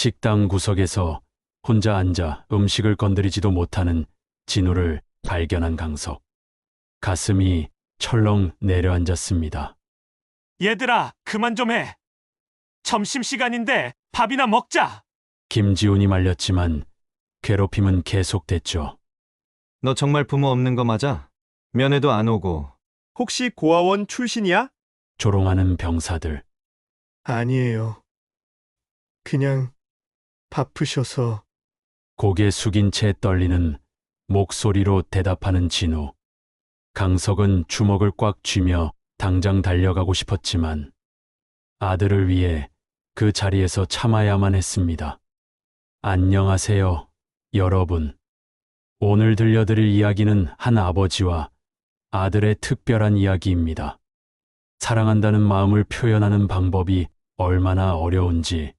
식당 구석에서 혼자 앉아 음식을 건드리지도 못하는 진우를 발견한 강석. 가슴이 철렁 내려앉았습니다. 얘들아, 그만 좀 해. 점심시간인데 밥이나 먹자. 김지훈이 말렸지만 괴롭힘은 계속됐죠. 너 정말 부모 없는 거 맞아? 면회도 안 오고. 혹시 고아원 출신이야? 조롱하는 병사들. 아니에요. 그냥 바쁘셔서. 고개 숙인 채 떨리는 목소리로 대답하는 진우. 강석은 주먹을 꽉 쥐며 당장 달려가고 싶었지만 아들을 위해 그 자리에서 참아야만 했습니다. 안녕하세요, 여러분. 오늘 들려드릴 이야기는 한 아버지와 아들의 특별한 이야기입니다. 사랑한다는 마음을 표현하는 방법이 얼마나 어려운지,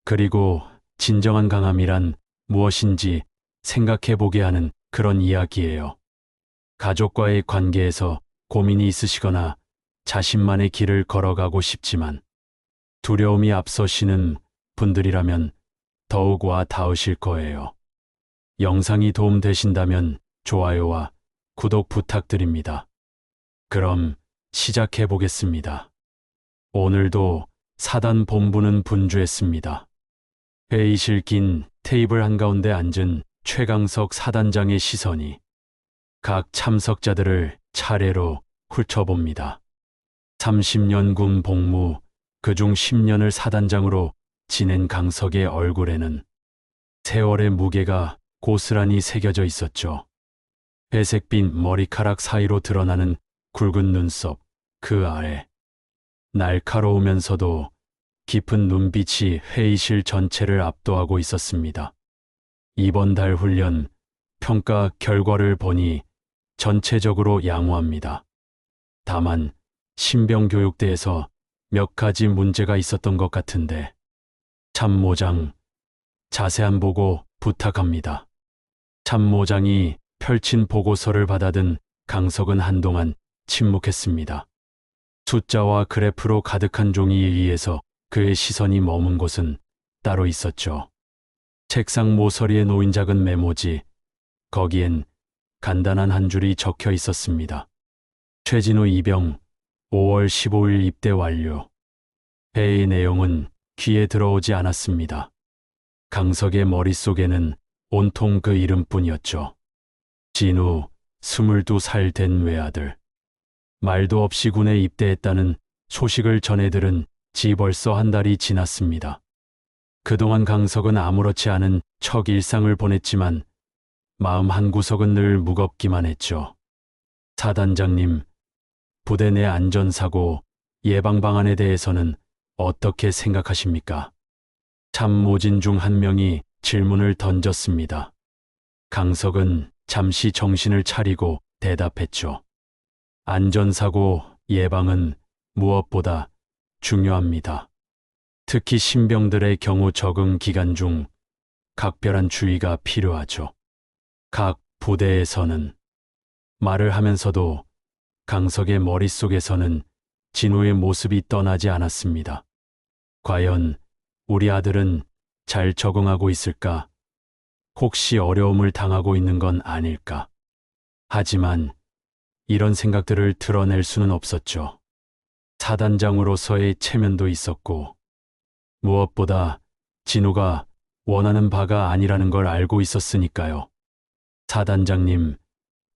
그리고 진정한 강함이란 무엇인지 생각해 보게 하는 그런 이야기예요. 가족과의 관계에서 고민이 있으시거나 자신만의 길을 걸어가고 싶지만 두려움이 앞서시는 분들이라면 더욱 와 닿으실 거예요. 영상이 도움되신다면 좋아요와 구독 부탁드립니다. 그럼 시작해 보겠습니다. 오늘도 사단 본부는 분주했습니다. 회의실 긴 테이블 한가운데 앉은 최강석 사단장의 시선이 각 참석자들을 차례로 훑어봅니다. 30년 군 복무, 그중 10년을 사단장으로 지낸 강석의 얼굴에는 세월의 무게가 고스란히 새겨져 있었죠. 회색빛 머리카락 사이로 드러나는 굵은 눈썹, 그 아래 날카로우면서도 깊은 눈빛이 회의실 전체를 압도하고 있었습니다. 이번 달 훈련 평가 결과를 보니 전체적으로 양호합니다. 다만 신병교육대에서 몇 가지 문제가 있었던 것 같은데 참모장, 자세한 보고 부탁합니다. 참모장이 펼친 보고서를 받아든 강석은 한동안 침묵했습니다. 숫자와 그래프로 가득한 종이 위에서 그의 시선이 머문 곳은 따로 있었죠. 책상 모서리에 놓인 작은 메모지, 거기엔 간단한 한 줄이 적혀 있었습니다. 최진우 이병, 5월 15일 입대 완료. 회의 내용은 귀에 들어오지 않았습니다. 강석의 머릿속에는 온통 그 이름뿐이었죠. 진우, 22살 된 외아들. 말도 없이 군에 입대했다는 소식을 전해들은 지 벌써 한 달이 지났습니다. 그동안 강석은 아무렇지 않은 척 일상을 보냈지만 마음 한구석은 늘 무겁기만 했죠. 사단장님, 부대 내 안전사고 예방 방안에 대해서는 어떻게 생각하십니까? 참모진 중 한 명이 질문을 던졌습니다. 강석은 잠시 정신을 차리고 대답했죠. 안전사고 예방은 무엇보다 중요합니다. 특히 신병들의 경우 적응 기간 중 각별한 주의가 필요하죠. 각 부대에서는 말을 하면서도 강석의 머릿속에서는 진우의 모습이 떠나지 않았습니다. 과연 우리 아들은 잘 적응하고 있을까? 혹시 어려움을 당하고 있는 건 아닐까? 하지만 이런 생각들을 드러낼 수는 없었죠. 사단장으로서의 체면도 있었고 무엇보다 진우가 원하는 바가 아니라는 걸 알고 있었으니까요. 사단장님,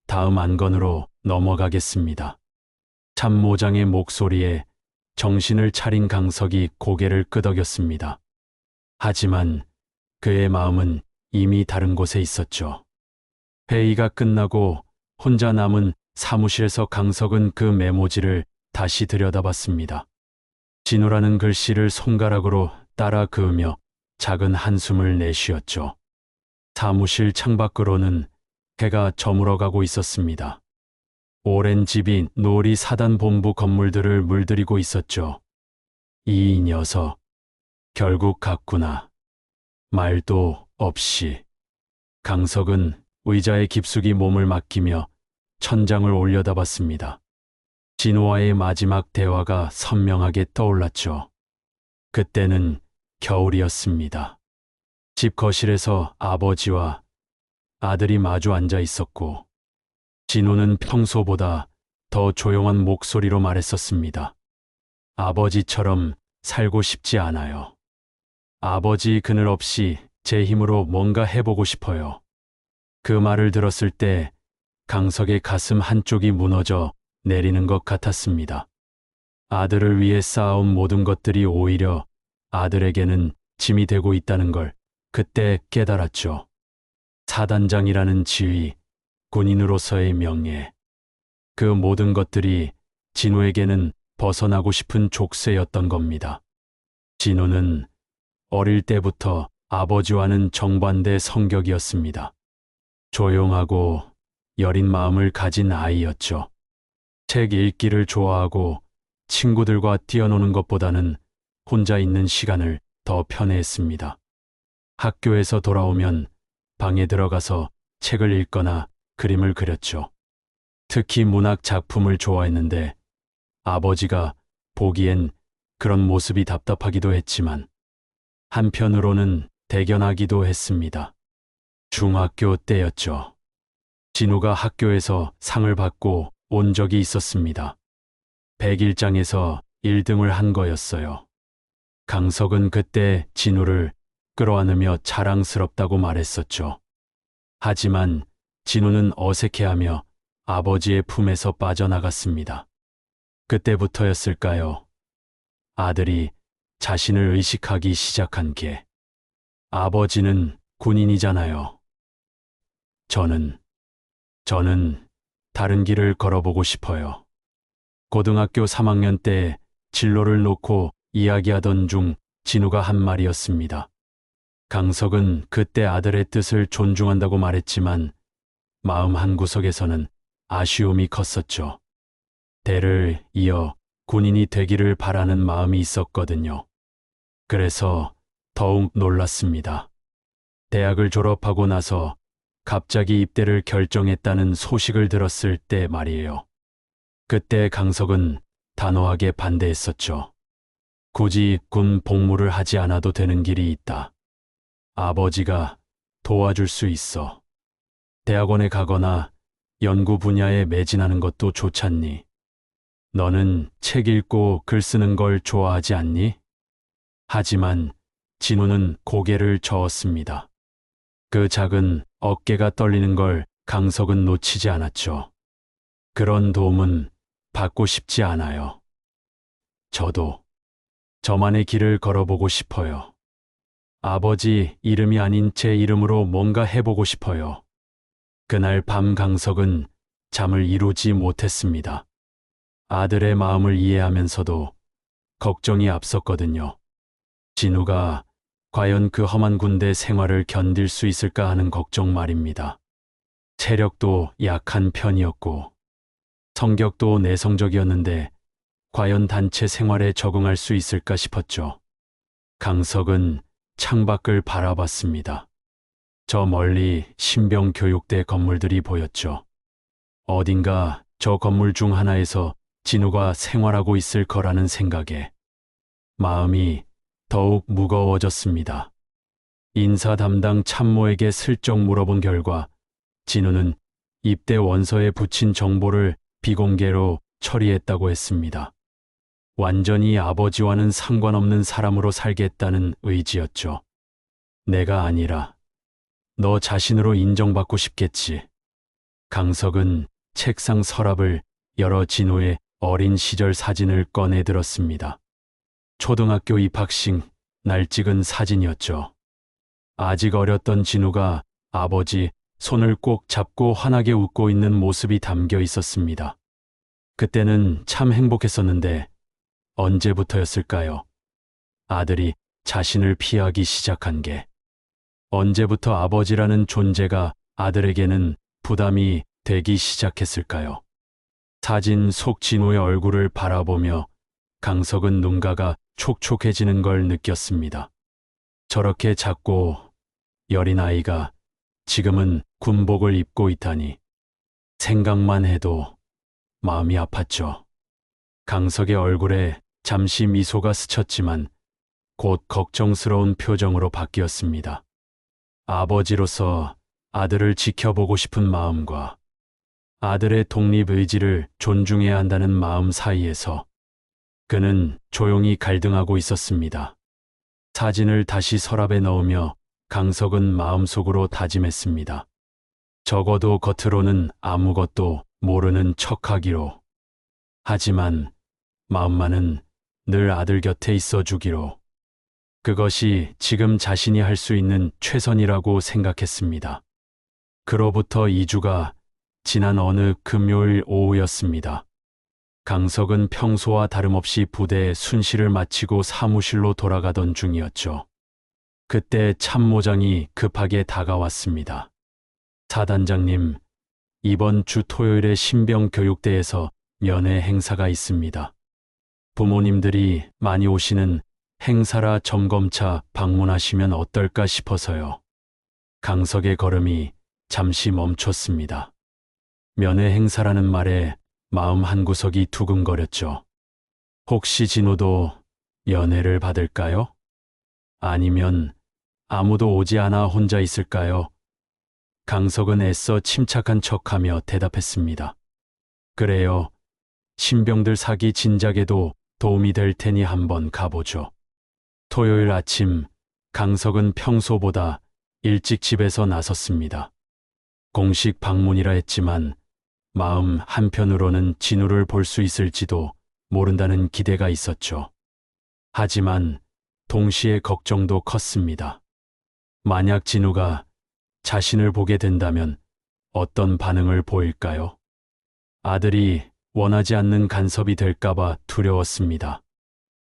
다음 안건으로 넘어가겠습니다. 참모장의 목소리에 정신을 차린 강석이 고개를 끄덕였습니다. 하지만 그의 마음은 이미 다른 곳에 있었죠. 회의가 끝나고 혼자 남은 사무실에서 강석은 그 메모지를 다시 들여다봤습니다. 진우라는 글씨를 손가락으로 따라 그으며 작은 한숨을 내쉬었죠. 사무실 창밖으로는 해가 저물어가고 있었습니다. 오랜 집이 노을이 사단 본부 건물들을 물들이고 있었죠. 이 녀석, 결국 갔구나. 말도 없이. 강석은 의자에 깊숙이 몸을 맡기며 천장을 올려다봤습니다. 진우와의 마지막 대화가 선명하게 떠올랐죠. 그때는 겨울이었습니다. 집 거실에서 아버지와 아들이 마주 앉아 있었고, 진우는 평소보다 더 조용한 목소리로 말했었습니다. 아버지처럼 살고 싶지 않아요. 아버지 그늘 없이 제 힘으로 뭔가 해보고 싶어요. 그 말을 들었을 때 강석의 가슴 한쪽이 무너져 내리는 것 같았습니다. 아들을 위해 쌓아온 모든 것들이 오히려 아들에게는 짐이 되고 있다는 걸 그때 깨달았죠. 사단장이라는 지위, 군인으로서의 명예, 그 모든 것들이 진우에게는 벗어나고 싶은 족쇄였던 겁니다. 진우는 어릴 때부터 아버지와는 정반대 성격이었습니다. 조용하고 여린 마음을 가진 아이였죠. 책 읽기를 좋아하고 친구들과 뛰어노는 것보다는 혼자 있는 시간을 더 편해했습니다. 학교에서 돌아오면 방에 들어가서 책을 읽거나 그림을 그렸죠. 특히 문학 작품을 좋아했는데 아버지가 보기엔 그런 모습이 답답하기도 했지만 한편으로는 대견하기도 했습니다. 중학교 때였죠. 진우가 학교에서 상을 받고 온 적이 있었습니다. 101장에서 1등을 한 거였어요. 강석은 그때 진우를 끌어안으며 자랑스럽다고 말했었죠. 하지만 진우는 어색해하며 아버지의 품에서 빠져나갔습니다. 그때부터였을까요? 아들이 자신을 의식하기 시작한 게. 아버지는 군인이잖아요. 저는 다른 길을 걸어보고 싶어요. 고등학교 3학년 때 진로를 놓고 이야기하던 중 진우가 한 말이었습니다. 강석은 그때 아들의 뜻을 존중한다고 말했지만 마음 한구석에서는 아쉬움이 컸었죠. 대를 이어 군인이 되기를 바라는 마음이 있었거든요. 그래서 더욱 놀랐습니다. 대학을 졸업하고 나서 갑자기 입대를 결정했다는 소식을 들었을 때 말이에요. 그때 강석은 단호하게 반대했었죠. 굳이 군 복무를 하지 않아도 되는 길이 있다. 아버지가 도와줄 수 있어. 대학원에 가거나 연구 분야에 매진하는 것도 좋잖니. 너는 책 읽고 글 쓰는 걸 좋아하지 않니? 하지만 진우는 고개를 저었습니다. 그 작은 어깨가 떨리는 걸 강석은 놓치지 않았죠. 그런 도움은 받고 싶지 않아요. 저도 저만의 길을 걸어보고 싶어요. 아버지 이름이 아닌 제 이름으로 뭔가 해보고 싶어요. 그날 밤 강석은 잠을 이루지 못했습니다. 아들의 마음을 이해하면서도 걱정이 앞섰거든요. 진우가 과연 그 험한 군대 생활을 견딜 수 있을까 하는 걱정 말입니다. 체력도 약한 편이었고 성격도 내성적이었는데 과연 단체 생활에 적응할 수 있을까 싶었죠. 강석은 창밖을 바라봤습니다. 저 멀리 신병교육대 건물들이 보였죠. 어딘가 저 건물 중 하나에서 진우가 생활하고 있을 거라는 생각에 마음이 더욱 무거워졌습니다. 인사 담당 참모에게 슬쩍 물어본 결과 진우는 입대 원서에 붙인 정보를 비공개로 처리했다고 했습니다. 완전히 아버지와는 상관없는 사람으로 살겠다는 의지였죠. 내가 아니라 너 자신으로 인정받고 싶겠지. 강석은 책상 서랍을 열어 진우의 어린 시절 사진을 꺼내 들었습니다. 초등학교 입학식 날 찍은 사진이었죠. 아직 어렸던 진우가 아버지 손을 꼭 잡고 환하게 웃고 있는 모습이 담겨 있었습니다. 그때는 참 행복했었는데 언제부터였을까요? 아들이 자신을 피하기 시작한 게. 언제부터 아버지라는 존재가 아들에게는 부담이 되기 시작했을까요? 사진 속 진우의 얼굴을 바라보며 강석은 눈가가 촉촉해지는 걸 느꼈습니다. 저렇게 작고 여린 아이가 지금은 군복을 입고 있다니 생각만 해도 마음이 아팠죠. 강석의 얼굴에 잠시 미소가 스쳤지만 곧 걱정스러운 표정으로 바뀌었습니다. 아버지로서 아들을 지켜보고 싶은 마음과 아들의 독립 의지를 존중해야 한다는 마음 사이에서 그는 조용히 갈등하고 있었습니다. 사진을 다시 서랍에 넣으며 강석은 마음속으로 다짐했습니다. 적어도 겉으로는 아무것도 모르는 척하기로. 하지만 마음만은 늘 아들 곁에 있어 주기로. 그것이 지금 자신이 할 수 있는 최선이라고 생각했습니다. 그로부터 2주가 지난 어느 금요일 오후였습니다. 강석은 평소와 다름없이 부대의 순시를 마치고 사무실로 돌아가던 중이었죠. 그때 참모장이 급하게 다가왔습니다. 사단장님, 이번 주 토요일에 신병교육대에서 면회 행사가 있습니다. 부모님들이 많이 오시는 행사라 점검차 방문하시면 어떨까 싶어서요. 강석의 걸음이 잠시 멈췄습니다. 면회 행사라는 말에 마음 한구석이 두근거렸죠. 혹시 진우도 면회를 받을까요? 아니면 아무도 오지 않아 혼자 있을까요? 강석은 애써 침착한 척하며 대답했습니다. 그래요. 신병들 사기 진작에도 도움이 될 테니 한번 가보죠. 토요일 아침, 강석은 평소보다 일찍 집에서 나섰습니다. 공식 방문이라 했지만 마음 한편으로는 진우를 볼 수 있을지도 모른다는 기대가 있었죠. 하지만 동시에 걱정도 컸습니다. 만약 진우가 자신을 보게 된다면 어떤 반응을 보일까요? 아들이 원하지 않는 간섭이 될까봐 두려웠습니다.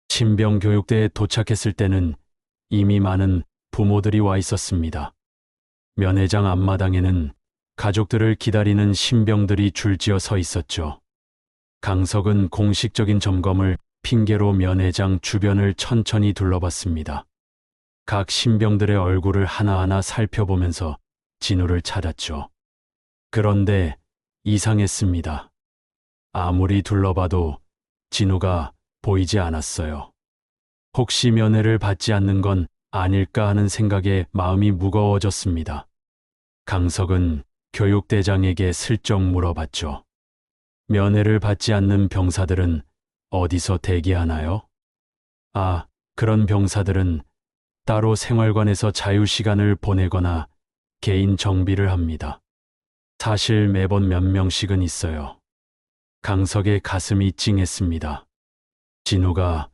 신병교육대에 도착했을 때는 이미 많은 부모들이 와 있었습니다. 면회장 앞마당에는 가족들을 기다리는 신병들이 줄지어 서 있었죠. 강석은 공식적인 점검을 핑계로 면회장 주변을 천천히 둘러봤습니다. 각 신병들의 얼굴을 하나하나 살펴보면서 진우를 찾았죠. 그런데 이상했습니다. 아무리 둘러봐도 진우가 보이지 않았어요. 혹시 면회를 받지 않는 건 아닐까 하는 생각에 마음이 무거워졌습니다. 강석은 교육대장에게 슬쩍 물어봤죠. 면회를 받지 않는 병사들은 어디서 대기하나요? 아, 그런 병사들은 따로 생활관에서 자유시간을 보내거나 개인 정비를 합니다. 사실 매번 몇 명씩은 있어요. 강석의 가슴이 찡했습니다. 진우가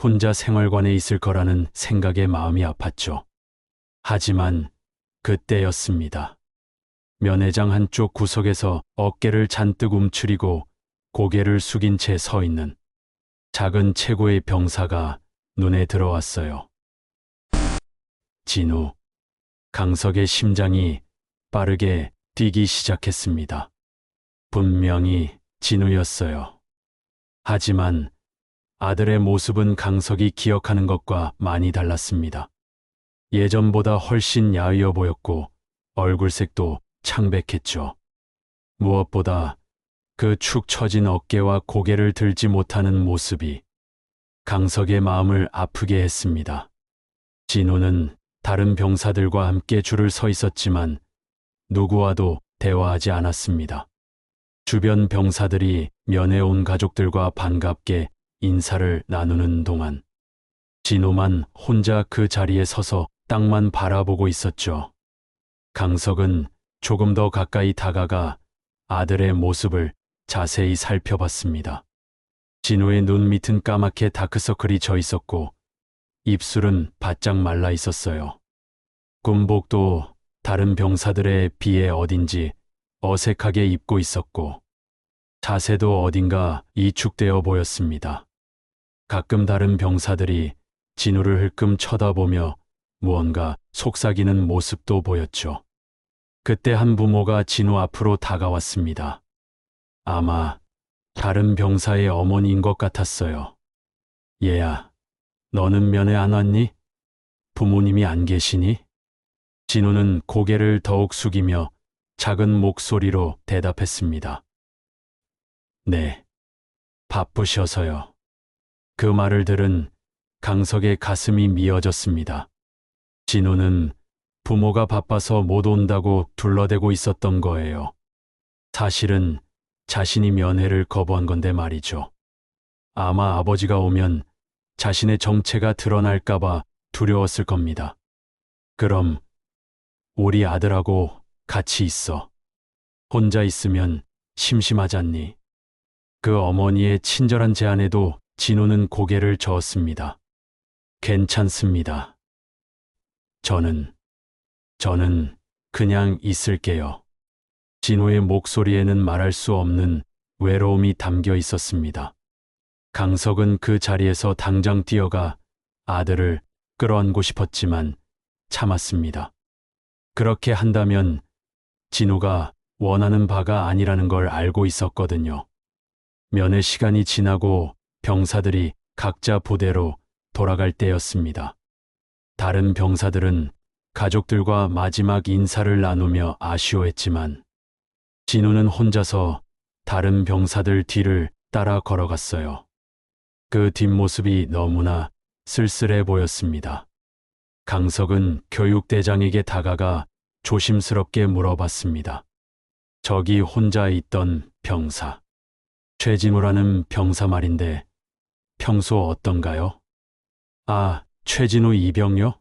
혼자 생활관에 있을 거라는 생각에 마음이 아팠죠. 하지만 그때였습니다. 면회장 한쪽 구석에서 어깨를 잔뜩 움츠리고 고개를 숙인 채 서 있는 작은 최고의 병사가 눈에 들어왔어요. 진우. 강석의 심장이 빠르게 뛰기 시작했습니다. 분명히 진우였어요. 하지만 아들의 모습은 강석이 기억하는 것과 많이 달랐습니다. 예전보다 훨씬 야위어 보였고 얼굴색도 창백했죠. 무엇보다 그 축 처진 어깨와 고개를 들지 못하는 모습이 강석의 마음을 아프게 했습니다. 진우는 다른 병사들과 함께 줄을 서 있었지만 누구와도 대화하지 않았습니다. 주변 병사들이 면회 온 가족들과 반갑게 인사를 나누는 동안 진우만 혼자 그 자리에 서서 땅만 바라보고 있었죠. 강석은 조금 더 가까이 다가가 아들의 모습을 자세히 살펴봤습니다. 진우의 눈 밑은 까맣게 다크서클이 져 있었고 입술은 바짝 말라 있었어요. 군복도 다른 병사들에 비해 어딘지 어색하게 입고 있었고 자세도 어딘가 이축되어 보였습니다. 가끔 다른 병사들이 진우를 흘끔 쳐다보며 무언가 속삭이는 모습도 보였죠. 그때 한 부모가 진우 앞으로 다가왔습니다. 아마 다른 병사의 어머니인 것 같았어요. 얘야, 너는 면회 안 왔니? 부모님이 안 계시니? 진우는 고개를 더욱 숙이며 작은 목소리로 대답했습니다. 네, 바쁘셔서요. 그 말을 들은 강석의 가슴이 미어졌습니다. 진우는 부모가 바빠서 못 온다고 둘러대고 있었던 거예요. 사실은 자신이 면회를 거부한 건데 말이죠. 아마 아버지가 오면 자신의 정체가 드러날까봐 두려웠을 겁니다. 그럼 우리 아들하고 같이 있어. 혼자 있으면 심심하잖니. 그 어머니의 친절한 제안에도 진우는 고개를 저었습니다. 괜찮습니다. 저는 그냥 있을게요. 진우의 목소리에는 말할 수 없는 외로움이 담겨 있었습니다. 강석은 그 자리에서 당장 뛰어가 아들을 끌어안고 싶었지만 참았습니다. 그렇게 한다면 진우가 원하는 바가 아니라는 걸 알고 있었거든요. 면회 시간이 지나고 병사들이 각자 부대로 돌아갈 때였습니다. 다른 병사들은 가족들과 마지막 인사를 나누며 아쉬워했지만 진우는 혼자서 다른 병사들 뒤를 따라 걸어갔어요. 그 뒷모습이 너무나 쓸쓸해 보였습니다. 강석은 교육대장에게 다가가 조심스럽게 물어봤습니다. 저기 혼자 있던 병사, 최진우라는 병사 말인데 평소 어떤가요? 아, 최진우 이병요?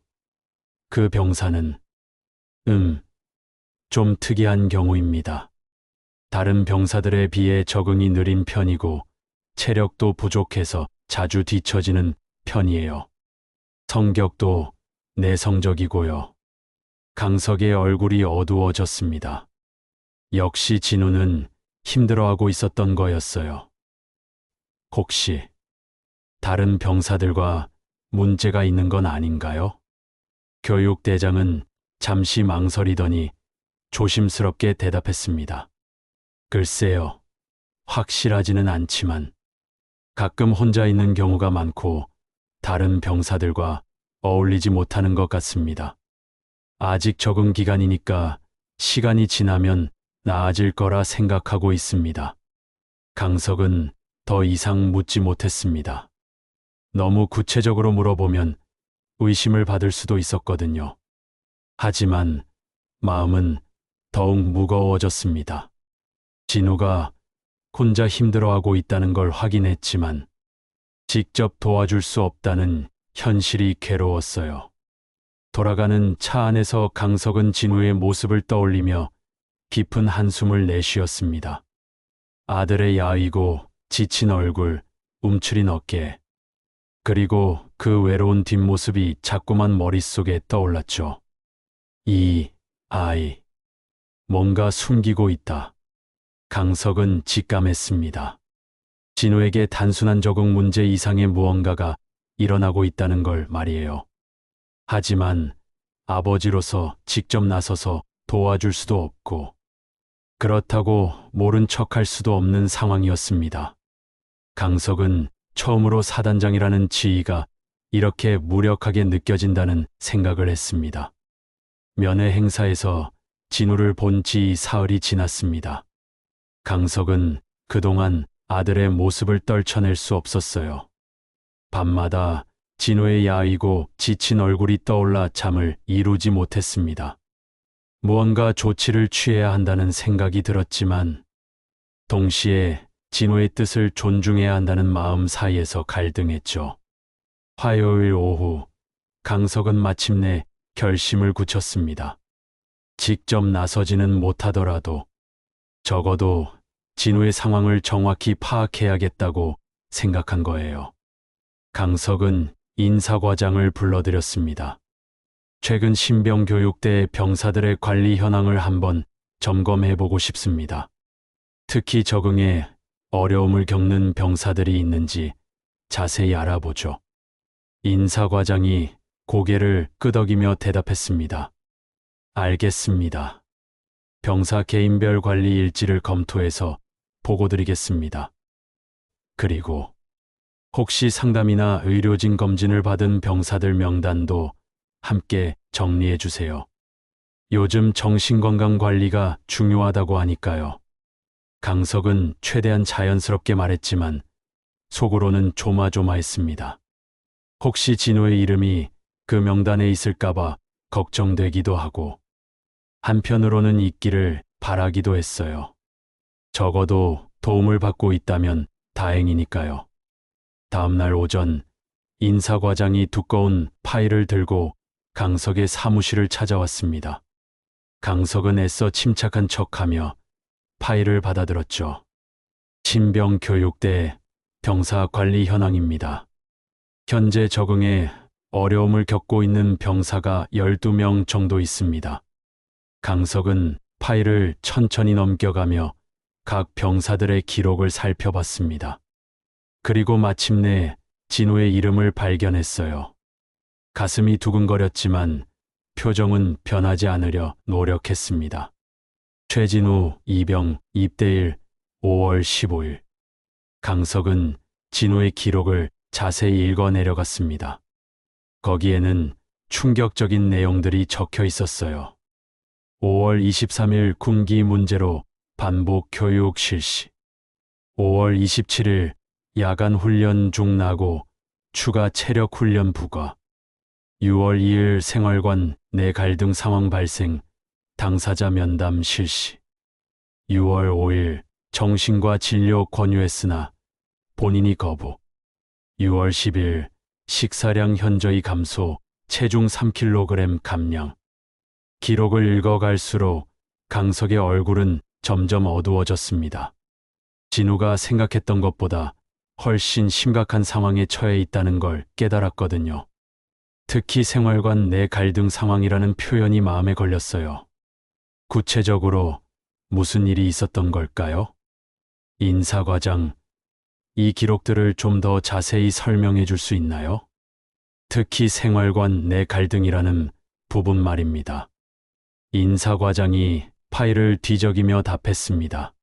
그 병사는 좀 특이한 경우입니다. 다른 병사들에 비해 적응이 느린 편이고 체력도 부족해서 자주 뒤처지는 편이에요. 성격도 내성적이고요. 강석의 얼굴이 어두워졌습니다. 역시 진우는 힘들어하고 있었던 거였어요. 혹시 다른 병사들과 문제가 있는 건 아닌가요? 교육대장은 잠시 망설이더니 조심스럽게 대답했습니다. 글쎄요, 확실하지는 않지만 가끔 혼자 있는 경우가 많고 다른 병사들과 어울리지 못하는 것 같습니다. 아직 적응 기간이니까 시간이 지나면 나아질 거라 생각하고 있습니다. 강석은 더 이상 묻지 못했습니다. 너무 구체적으로 물어보면 의심을 받을 수도 있었거든요. 하지만 마음은 더욱 무거워졌습니다. 진우가 혼자 힘들어하고 있다는 걸 확인했지만 직접 도와줄 수 없다는 현실이 괴로웠어요. 돌아가는 차 안에서 강석은 진우의 모습을 떠올리며 깊은 한숨을 내쉬었습니다. 아들의 야위고 지친 얼굴, 움츠린 어깨, 그리고 그 외로운 뒷모습이 자꾸만 머릿속에 떠올랐죠. 이 아이, 뭔가 숨기고 있다. 강석은 직감했습니다. 진우에게 단순한 적응 문제 이상의 무언가가 일어나고 있다는 걸 말이에요. 하지만 아버지로서 직접 나서서 도와줄 수도 없고 그렇다고 모른 척할 수도 없는 상황이었습니다. 강석은 처음으로 사단장이라는 지위가 이렇게 무력하게 느껴진다는 생각을 했습니다. 면회 행사에서 진우를 본 지 사흘이 지났습니다. 강석은 그동안 아들의 모습을 떨쳐낼 수 없었어요. 밤마다 진우의 야위고 지친 얼굴이 떠올라 잠을 이루지 못했습니다. 무언가 조치를 취해야 한다는 생각이 들었지만 동시에 진우의 뜻을 존중해야 한다는 마음 사이에서 갈등했죠. 화요일 오후 강석은 마침내 결심을 굳혔습니다. 직접 나서지는 못하더라도 적어도 진우의 상황을 정확히 파악해야겠다고 생각한 거예요. 강석은 인사과장을 불러들였습니다. 최근 신병교육대 병사들의 관리 현황을 한번 점검해보고 싶습니다. 특히 적응에 어려움을 겪는 병사들이 있는지 자세히 알아보죠. 인사과장이 고개를 끄덕이며 대답했습니다. 알겠습니다. 병사 개인별 관리 일지를 검토해서 보고드리겠습니다. 그리고 혹시 상담이나 의료진 검진을 받은 병사들 명단도 함께 정리해 주세요. 요즘 정신건강 관리가 중요하다고 하니까요. 강석은 최대한 자연스럽게 말했지만 속으로는 조마조마했습니다. 혹시 진우의 이름이 그 명단에 있을까봐 걱정되기도 하고 한편으로는 있기를 바라기도 했어요. 적어도 도움을 받고 있다면 다행이니까요. 다음날 오전 인사과장이 두꺼운 파일을 들고 강석의 사무실을 찾아왔습니다. 강석은 애써 침착한 척하며 파일을 받아들었죠. 신병교육대 병사관리 현황입니다. 현재 적응에 어려움을 겪고 있는 병사가 12명 정도 있습니다. 강석은 파일을 천천히 넘겨가며 각 병사들의 기록을 살펴봤습니다. 그리고 마침내 진우의 이름을 발견했어요. 가슴이 두근거렸지만 표정은 변하지 않으려 노력했습니다. 최진우 이병 입대일 5월 15일. 강석은 진우의 기록을 자세히 읽어 내려갔습니다. 거기에는 충격적인 내용들이 적혀 있었어요. 5월 23일 군기 문제로 반복 교육 실시. 5월 27일 야간 훈련 중 나고 추가 체력 훈련 부과. 6월 2일 생활관 내 갈등 상황 발생, 당사자 면담 실시. 6월 5일 정신과 진료 권유했으나 본인이 거부. 6월 10일 식사량 현저히 감소, 체중 3kg 감량. 기록을 읽어갈수록 강석의 얼굴은 점점 어두워졌습니다. 진우가 생각했던 것보다 훨씬 심각한 상황에 처해 있다는 걸 깨달았거든요. 특히 생활관 내 갈등 상황이라는 표현이 마음에 걸렸어요. 구체적으로 무슨 일이 있었던 걸까요? 인사과장, 이 기록들을 좀 더 자세히 설명해 줄 수 있나요? 특히 생활관 내 갈등이라는 부분 말입니다. 인사과장이 파일을 뒤적이며 답했습니다.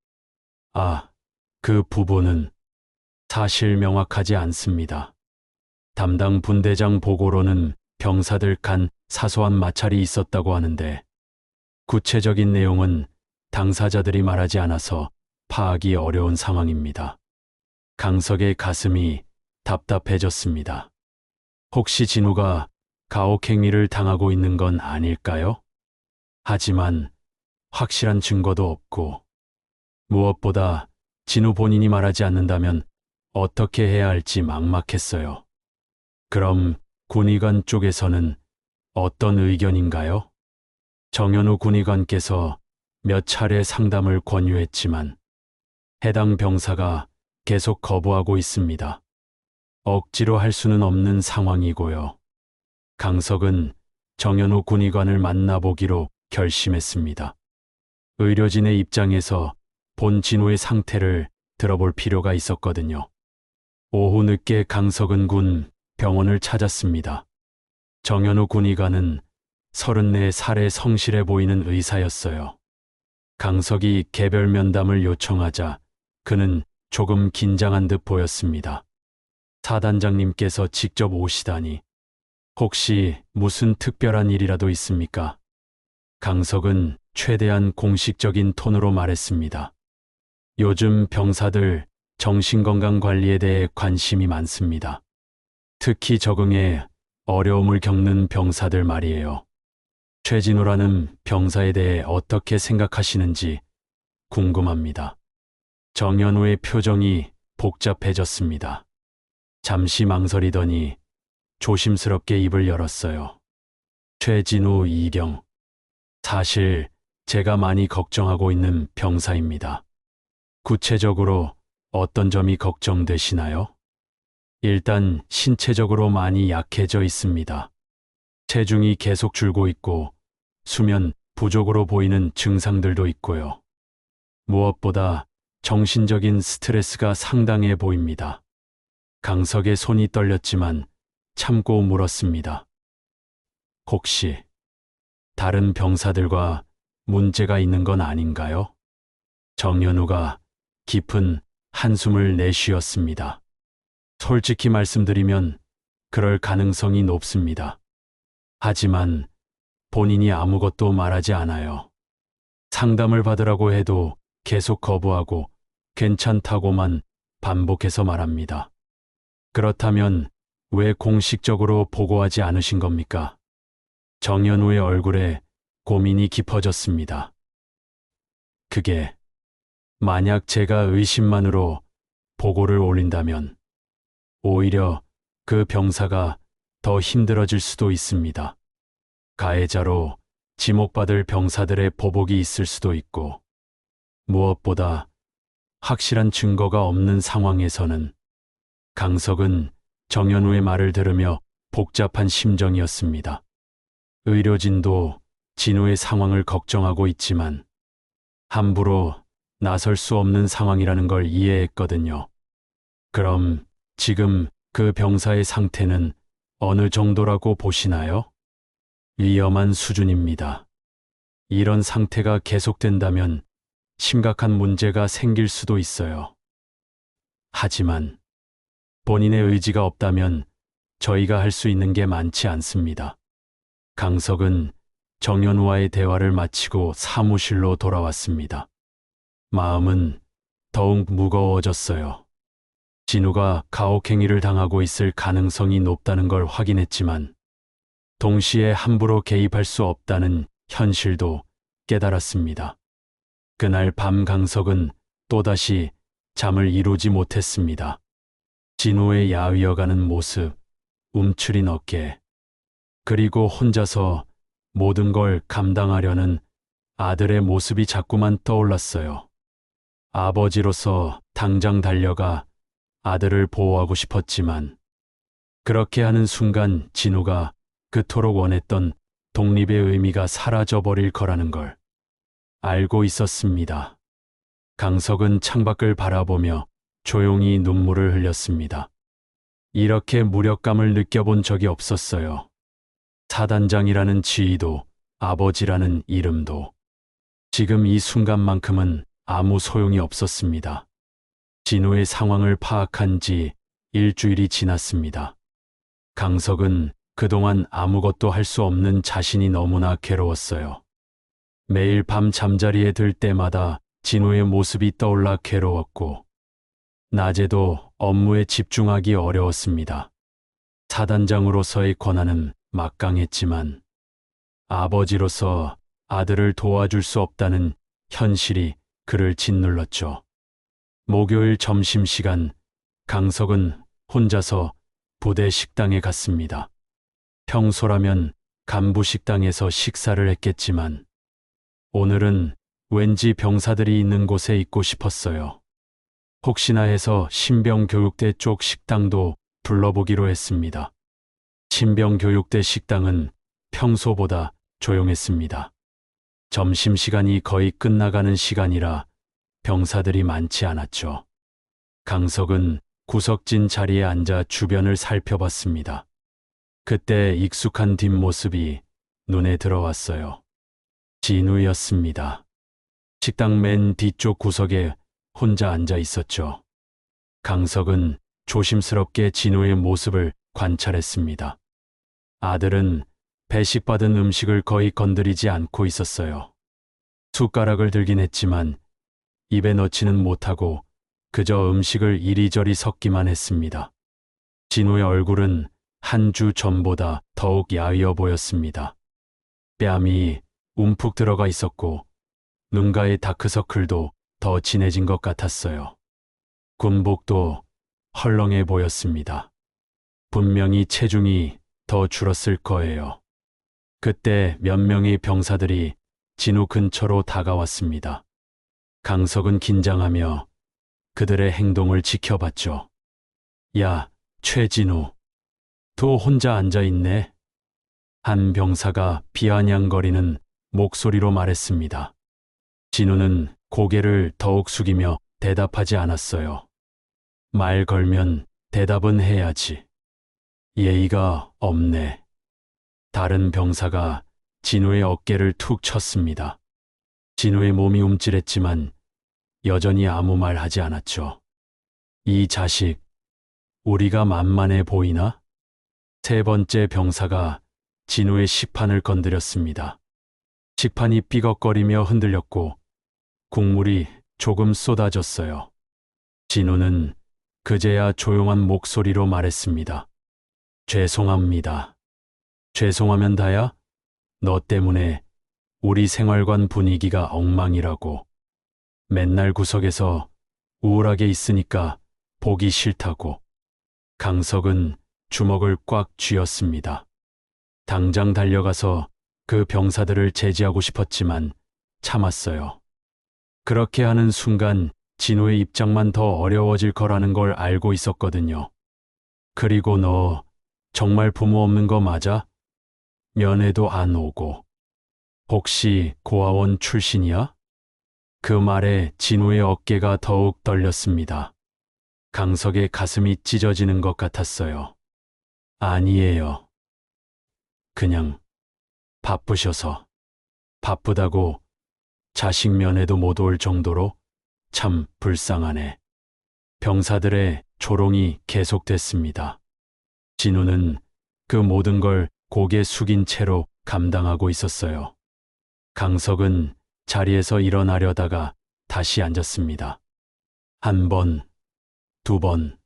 아, 그 부분은 사실 명확하지 않습니다. 담당 분대장 보고로는 병사들 간 사소한 마찰이 있었다고 하는데 구체적인 내용은 당사자들이 말하지 않아서 파악이 어려운 상황입니다. 강석의 가슴이 답답해졌습니다. 혹시 진우가 가혹행위를 당하고 있는 건 아닐까요? 하지만 확실한 증거도 없고 무엇보다 진우 본인이 말하지 않는다면 어떻게 해야 할지 막막했어요. 그럼 군의관 쪽에서는 어떤 의견인가요? 정현우 군의관께서 몇 차례 상담을 권유했지만 해당 병사가 계속 거부하고 있습니다. 억지로 할 수는 없는 상황이고요. 강석은 정현우 군의관을 만나보기로 결심했습니다. 의료진의 입장에서 본 진우의 상태를 들어볼 필요가 있었거든요. 오후 늦게 강석은 군 병원을 찾았습니다. 정현우 군의관은 34살의 성실해 보이는 의사였어요. 강석이 개별 면담을 요청하자 그는 조금 긴장한 듯 보였습니다. 사단장님께서 직접 오시다니 혹시 무슨 특별한 일이라도 있습니까? 강석은 최대한 공식적인 톤으로 말했습니다. 요즘 병사들 정신건강 관리에 대해 관심이 많습니다. 특히 적응에 어려움을 겪는 병사들 말이에요. 최진우라는 병사에 대해 어떻게 생각하시는지 궁금합니다. 정현우의 표정이 복잡해졌습니다. 잠시 망설이더니 조심스럽게 입을 열었어요. 최진우 이경. 사실 제가 많이 걱정하고 있는 병사입니다. 구체적으로 어떤 점이 걱정되시나요? 일단 신체적으로 많이 약해져 있습니다. 체중이 계속 줄고 있고 수면 부족으로 보이는 증상들도 있고요. 무엇보다 정신적인 스트레스가 상당해 보입니다. 강석의 손이 떨렸지만 참고 물었습니다. 혹시 다른 병사들과 문제가 있는 건 아닌가요? 정현우가 깊은 한숨을 내쉬었습니다. 솔직히 말씀드리면 그럴 가능성이 높습니다. 하지만 본인이 아무것도 말하지 않아요. 상담을 받으라고 해도 계속 거부하고 괜찮다고만 반복해서 말합니다. 그렇다면 왜 공식적으로 보고하지 않으신 겁니까? 정연우의 얼굴에 고민이 깊어졌습니다. 그게 만약 제가 의심만으로 보고를 올린다면 오히려 그 병사가 더 힘들어질 수도 있습니다. 가해자로 지목받을 병사들의 보복이 있을 수도 있고 무엇보다 확실한 증거가 없는 상황에서는 강석은 정연우의 말을 들으며 복잡한 심정이었습니다. 의료진도 진우의 상황을 걱정하고 있지만 함부로 나설 수 없는 상황이라는 걸 이해했거든요. 그럼 지금 그 병사의 상태는 어느 정도라고 보시나요? 위험한 수준입니다. 이런 상태가 계속된다면 심각한 문제가 생길 수도 있어요. 하지만 본인의 의지가 없다면 저희가 할 수 있는 게 많지 않습니다. 강석은 정연우와의 대화를 마치고 사무실로 돌아왔습니다. 마음은 더욱 무거워졌어요. 진우가 가혹행위를 당하고 있을 가능성이 높다는 걸 확인했지만 동시에 함부로 개입할 수 없다는 현실도 깨달았습니다. 그날 밤 강석은 또다시 잠을 이루지 못했습니다. 진우의 야위어가는 모습, 움츠린 어깨, 그리고 혼자서 모든 걸 감당하려는 아들의 모습이 자꾸만 떠올랐어요. 아버지로서 당장 달려가 아들을 보호하고 싶었지만 그렇게 하는 순간 진우가 그토록 원했던 독립의 의미가 사라져버릴 거라는 걸 알고 있었습니다. 강석은 창밖을 바라보며 조용히 눈물을 흘렸습니다. 이렇게 무력감을 느껴본 적이 없었어요. 사단장이라는 지위도 아버지라는 이름도 지금 이 순간만큼은 아무 소용이 없었습니다. 진우의 상황을 파악한 지 일주일이 지났습니다. 강석은 그동안 아무것도 할 수 없는 자신이 너무나 괴로웠어요. 매일 밤 잠자리에 들 때마다 진우의 모습이 떠올라 괴로웠고 낮에도 업무에 집중하기 어려웠습니다. 사단장으로서의 권한은 막강했지만 아버지로서 아들을 도와줄 수 없다는 현실이 그를 짓눌렀죠. 목요일 점심시간 강석은 혼자서 부대 식당에 갔습니다. 평소라면 간부 식당에서 식사를 했겠지만 오늘은 왠지 병사들이 있는 곳에 있고 싶었어요. 혹시나 해서 신병교육대 쪽 식당도 둘러보기로 했습니다. 신병교육대 식당은 평소보다 조용했습니다. 점심시간이 거의 끝나가는 시간이라 병사들이 많지 않았죠. 강석은 구석진 자리에 앉아 주변을 살펴봤습니다. 그때 익숙한 뒷모습이 눈에 들어왔어요. 진우였습니다. 식당 맨 뒤쪽 구석에 혼자 앉아 있었죠. 강석은 조심스럽게 진우의 모습을 관찰했습니다. 아들은 배식받은 음식을 거의 건드리지 않고 있었어요. 숟가락을 들긴 했지만 입에 넣지는 못하고 그저 음식을 이리저리 섞기만 했습니다. 진우의 얼굴은 한 주 전보다 더욱 야위어 보였습니다. 뺨이 움푹 들어가 있었고 눈가의 다크서클도 더 진해진 것 같았어요. 군복도 헐렁해 보였습니다. 분명히 체중이 더 줄었을 거예요. 그때 몇 명의 병사들이 진우 근처로 다가왔습니다. 강석은 긴장하며 그들의 행동을 지켜봤죠. 야, 최진우. 또 혼자 앉아있네. 한 병사가 비아냥거리는 목소리로 말했습니다. 진우는 고개를 더욱 숙이며 대답하지 않았어요. 말 걸면 대답은 해야지. 예의가 없네. 다른 병사가 진우의 어깨를 툭 쳤습니다. 진우의 몸이 움찔했지만 여전히 아무 말 하지 않았죠. 이 자식, 우리가 만만해 보이나? 세 번째 병사가 진우의 식판을 건드렸습니다. 식판이 삐걱거리며 흔들렸고 국물이 조금 쏟아졌어요. 진우는 그제야 조용한 목소리로 말했습니다. 죄송합니다. 죄송하면 다야? 너 때문에 우리 생활관 분위기가 엉망이라고. 맨날 구석에서 우울하게 있으니까 보기 싫다고. 강석은 주먹을 꽉 쥐었습니다. 당장 달려가서 그 병사들을 제지하고 싶었지만 참았어요. 그렇게 하는 순간 진호의 입장만 더 어려워질 거라는 걸 알고 있었거든요. 그리고 너 정말 부모 없는 거 맞아? 면회도 안 오고. 혹시 고아원 출신이야? 그 말에 진호의 어깨가 더욱 떨렸습니다. 강석의 가슴이 찢어지는 것 같았어요. 아니에요. 그냥 바쁘셔서. 바쁘다고 자식 면회도 못 올 정도로? 참 불쌍하네. 병사들의 조롱이 계속됐습니다. 진우는 그 모든 걸 고개 숙인 채로 감당하고 있었어요. 강석은 자리에서 일어나려다가 다시 앉았습니다. 한 번, 두 번,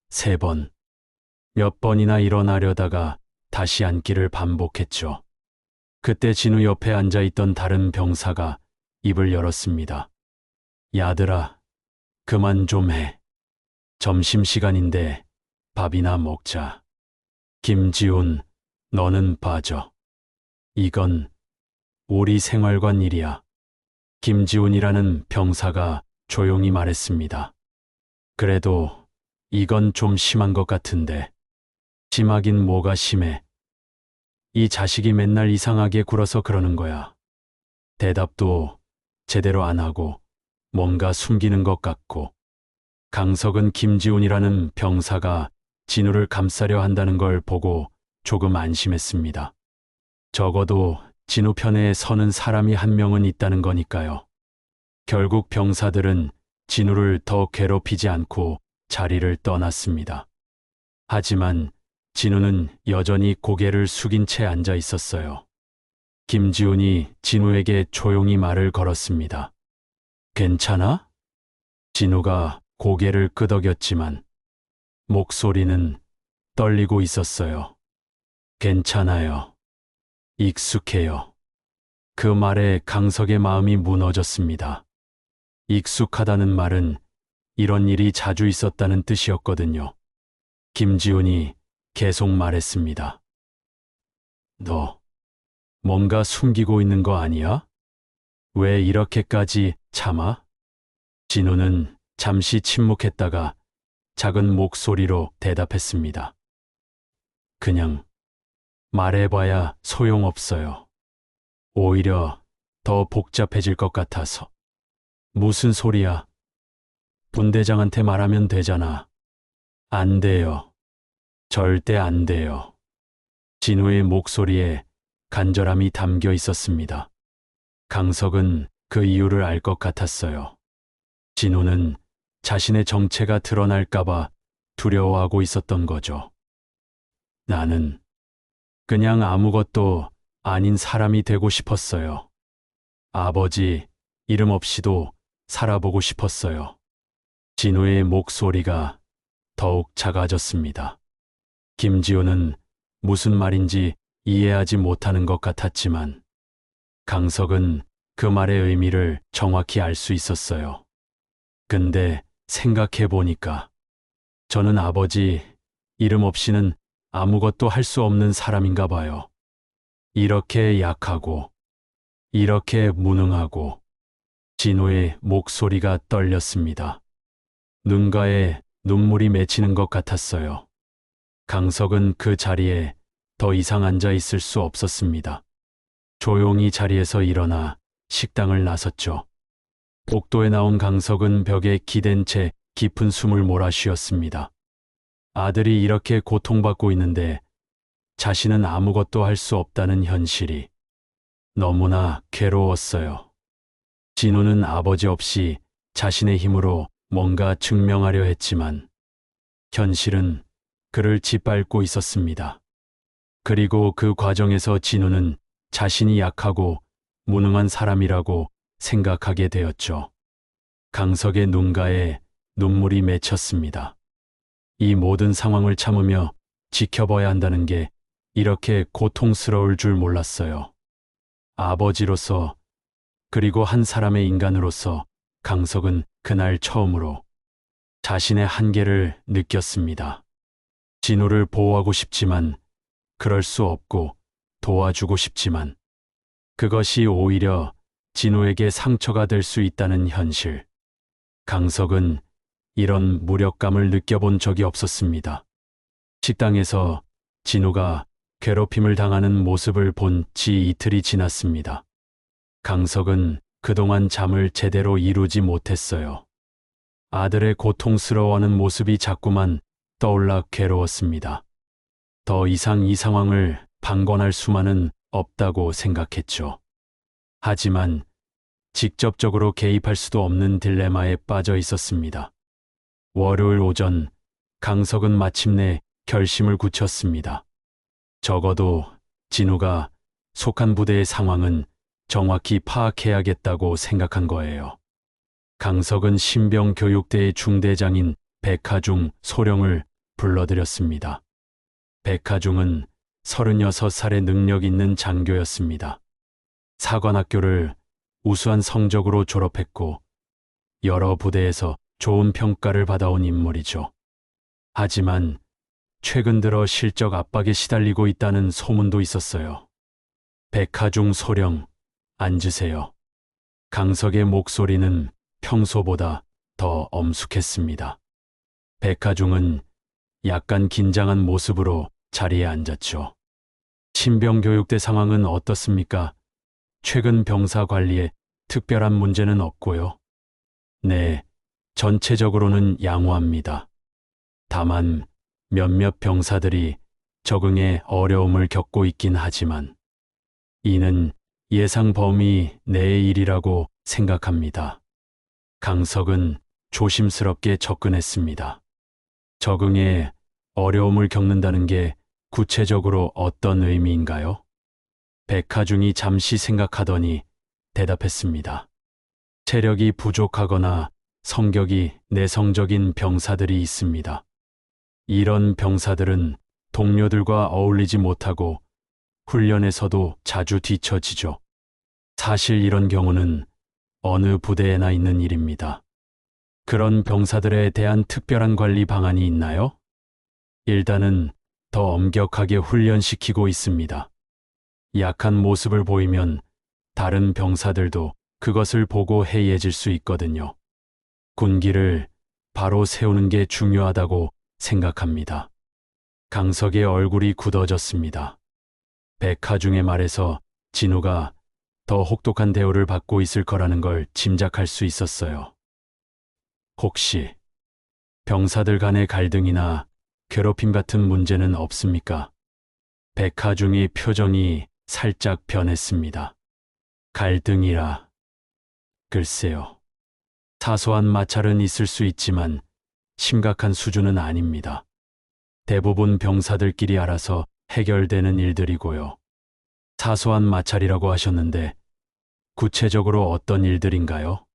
세 번, 몇 번이나 일어나려다가 다시 앉기를 반복했죠. 그때 진우 옆에 앉아 있던 다른 병사가 입을 열었습니다. 야들아, 그만 좀 해. 점심시간인데 밥이나 먹자. 김지훈, 너는 빠져. 이건 우리 생활관 일이야. 김지훈이라는 병사가 조용히 말했습니다. 그래도 이건 좀 심한 것 같은데. 심하긴 뭐가 심해. 이 자식이 맨날 이상하게 굴어서 그러는 거야. 대답도 제대로 안 하고 뭔가 숨기는 것 같고. 강석은 김지훈이라는 병사가 진우를 감싸려 한다는 걸 보고 조금 안심했습니다. 적어도 진우 편에 서는 사람이 한 명은 있다는 거니까요. 결국 병사들은 진우를 더 괴롭히지 않고 자리를 떠났습니다. 하지만 진우는 여전히 고개를 숙인 채 앉아 있었어요. 김지훈이 진우에게 조용히 말을 걸었습니다. 괜찮아? 진우가 고개를 끄덕였지만 목소리는 떨리고 있었어요. 괜찮아요. 익숙해요. 그 말에 강석의 마음이 무너졌습니다. 익숙하다는 말은 이런 일이 자주 있었다는 뜻이었거든요. 김지훈이 계속 말했습니다. 너 뭔가 숨기고 있는 거 아니야? 왜 이렇게까지 참아? 진우는 잠시 침묵했다가 작은 목소리로 대답했습니다. 그냥 말해봐야 소용없어요. 오히려 더 복잡해질 것 같아서. 무슨 소리야? 분대장한테 말하면 되잖아. 안 돼요. 절대 안 돼요. 진우의 목소리에 간절함이 담겨 있었습니다. 강석은 그 이유를 알 것 같았어요. 진우는 자신의 정체가 드러날까봐 두려워하고 있었던 거죠. 나는 그냥 아무것도 아닌 사람이 되고 싶었어요. 아버지 이름 없이도 살아보고 싶었어요. 진우의 목소리가 더욱 작아졌습니다. 김지호는 무슨 말인지 이해하지 못하는 것 같았지만 강석은 그 말의 의미를 정확히 알 수 있었어요. 근데 생각해 보니까 저는 아버지 이름 없이는 아무것도 할 수 없는 사람인가 봐요. 이렇게 약하고 이렇게 무능하고. 진호의 목소리가 떨렸습니다. 눈가에 눈물이 맺히는 것 같았어요. 강석은 그 자리에 더 이상 앉아 있을 수 없었습니다. 조용히 자리에서 일어나 식당을 나섰죠. 복도에 나온 강석은 벽에 기댄 채 깊은 숨을 몰아쉬었습니다. 아들이 이렇게 고통받고 있는데 자신은 아무것도 할 수 없다는 현실이 너무나 괴로웠어요. 진우는 아버지 없이 자신의 힘으로 뭔가 증명하려 했지만 현실은 그를 짓밟고 있었습니다. 그리고 그 과정에서 진우는 자신이 약하고 무능한 사람이라고 생각하게 되었죠. 강석의 눈가에 눈물이 맺혔습니다. 이 모든 상황을 참으며 지켜봐야 한다는 게 이렇게 고통스러울 줄 몰랐어요. 아버지로서 그리고 한 사람의 인간으로서 강석은 그날 처음으로 자신의 한계를 느꼈습니다. 진우를 보호하고 싶지만 그럴 수 없고 도와주고 싶지만 그것이 오히려 진우에게 상처가 될 수 있다는 현실. 강석은 이런 무력감을 느껴본 적이 없었습니다. 식당에서 진우가 괴롭힘을 당하는 모습을 본 지 이틀이 지났습니다. 강석은 그동안 잠을 제대로 이루지 못했어요. 아들의 고통스러워하는 모습이 자꾸만 떠올라 괴로웠습니다. 더 이상 이 상황을 방관할 수만은 없다고 생각했죠. 하지만 직접적으로 개입할 수도 없는 딜레마에 빠져 있었습니다. 월요일 오전 강석은 마침내 결심을 굳혔습니다. 적어도 진우가 속한 부대의 상황은 정확히 파악해야겠다고 생각한 거예요. 강석은 신병교육대의 중대장인 백하중 소령을 불러들였습니다. 백하중은 36살의 능력 있는 장교였습니다. 사관학교를 우수한 성적으로 졸업했고 여러 부대에서 좋은 평가를 받아온 인물이죠. 하지만 최근 들어 실적 압박에 시달리고 있다는 소문도 있었어요. 백하중 소령, 앉으세요. 강석의 목소리는 평소보다 더 엄숙했습니다. 백하중은 약간 긴장한 모습으로 자리에 앉았죠. 신병교육대 상황은 어떻습니까? 최근 병사 관리에 특별한 문제는 없고요. 네, 전체적으로는 양호합니다. 다만 몇몇 병사들이 적응에 어려움을 겪고 있긴 하지만 이는 예상 범위 내의 일이라고 생각합니다. 강석은 조심스럽게 접근했습니다. 적응에 어려움을 겪는다는 게 구체적으로 어떤 의미인가요? 백하중이 잠시 생각하더니 대답했습니다. 체력이 부족하거나 성격이 내성적인 병사들이 있습니다. 이런 병사들은 동료들과 어울리지 못하고 훈련에서도 자주 뒤처지죠. 사실 이런 경우는 어느 부대에나 있는 일입니다. 그런 병사들에 대한 특별한 관리 방안이 있나요? 일단은 더 엄격하게 훈련시키고 있습니다. 약한 모습을 보이면 다른 병사들도 그것을 보고 해이해질 수 있거든요. 군기를 바로 세우는 게 중요하다고 생각합니다. 강석의 얼굴이 굳어졌습니다. 백하중의 말에서 진우가 더 혹독한 대우를 받고 있을 거라는 걸 짐작할 수 있었어요. 혹시 병사들 간의 갈등이나 괴롭힘 같은 문제는 없습니까? 백하중의 표정이 살짝 변했습니다. 갈등이라. 글쎄요. 사소한 마찰은 있을 수 있지만 심각한 수준은 아닙니다. 대부분 병사들끼리 알아서 해결되는 일들이고요. 사소한 마찰이라고 하셨는데 구체적으로 어떤 일들인가요?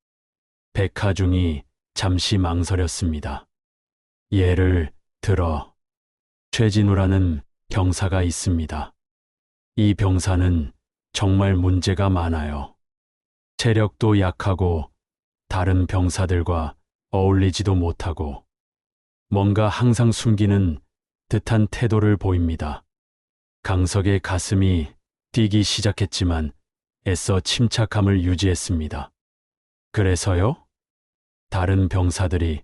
백하중이 잠시 망설였습니다. 예를 들어 최진우라는 병사가 있습니다. 이 병사는 정말 문제가 많아요. 체력도 약하고 다른 병사들과 어울리지도 못하고 뭔가 항상 숨기는 듯한 태도를 보입니다. 강석의 가슴이 뛰기 시작했지만 애써 침착함을 유지했습니다. 그래서요? 다른 병사들이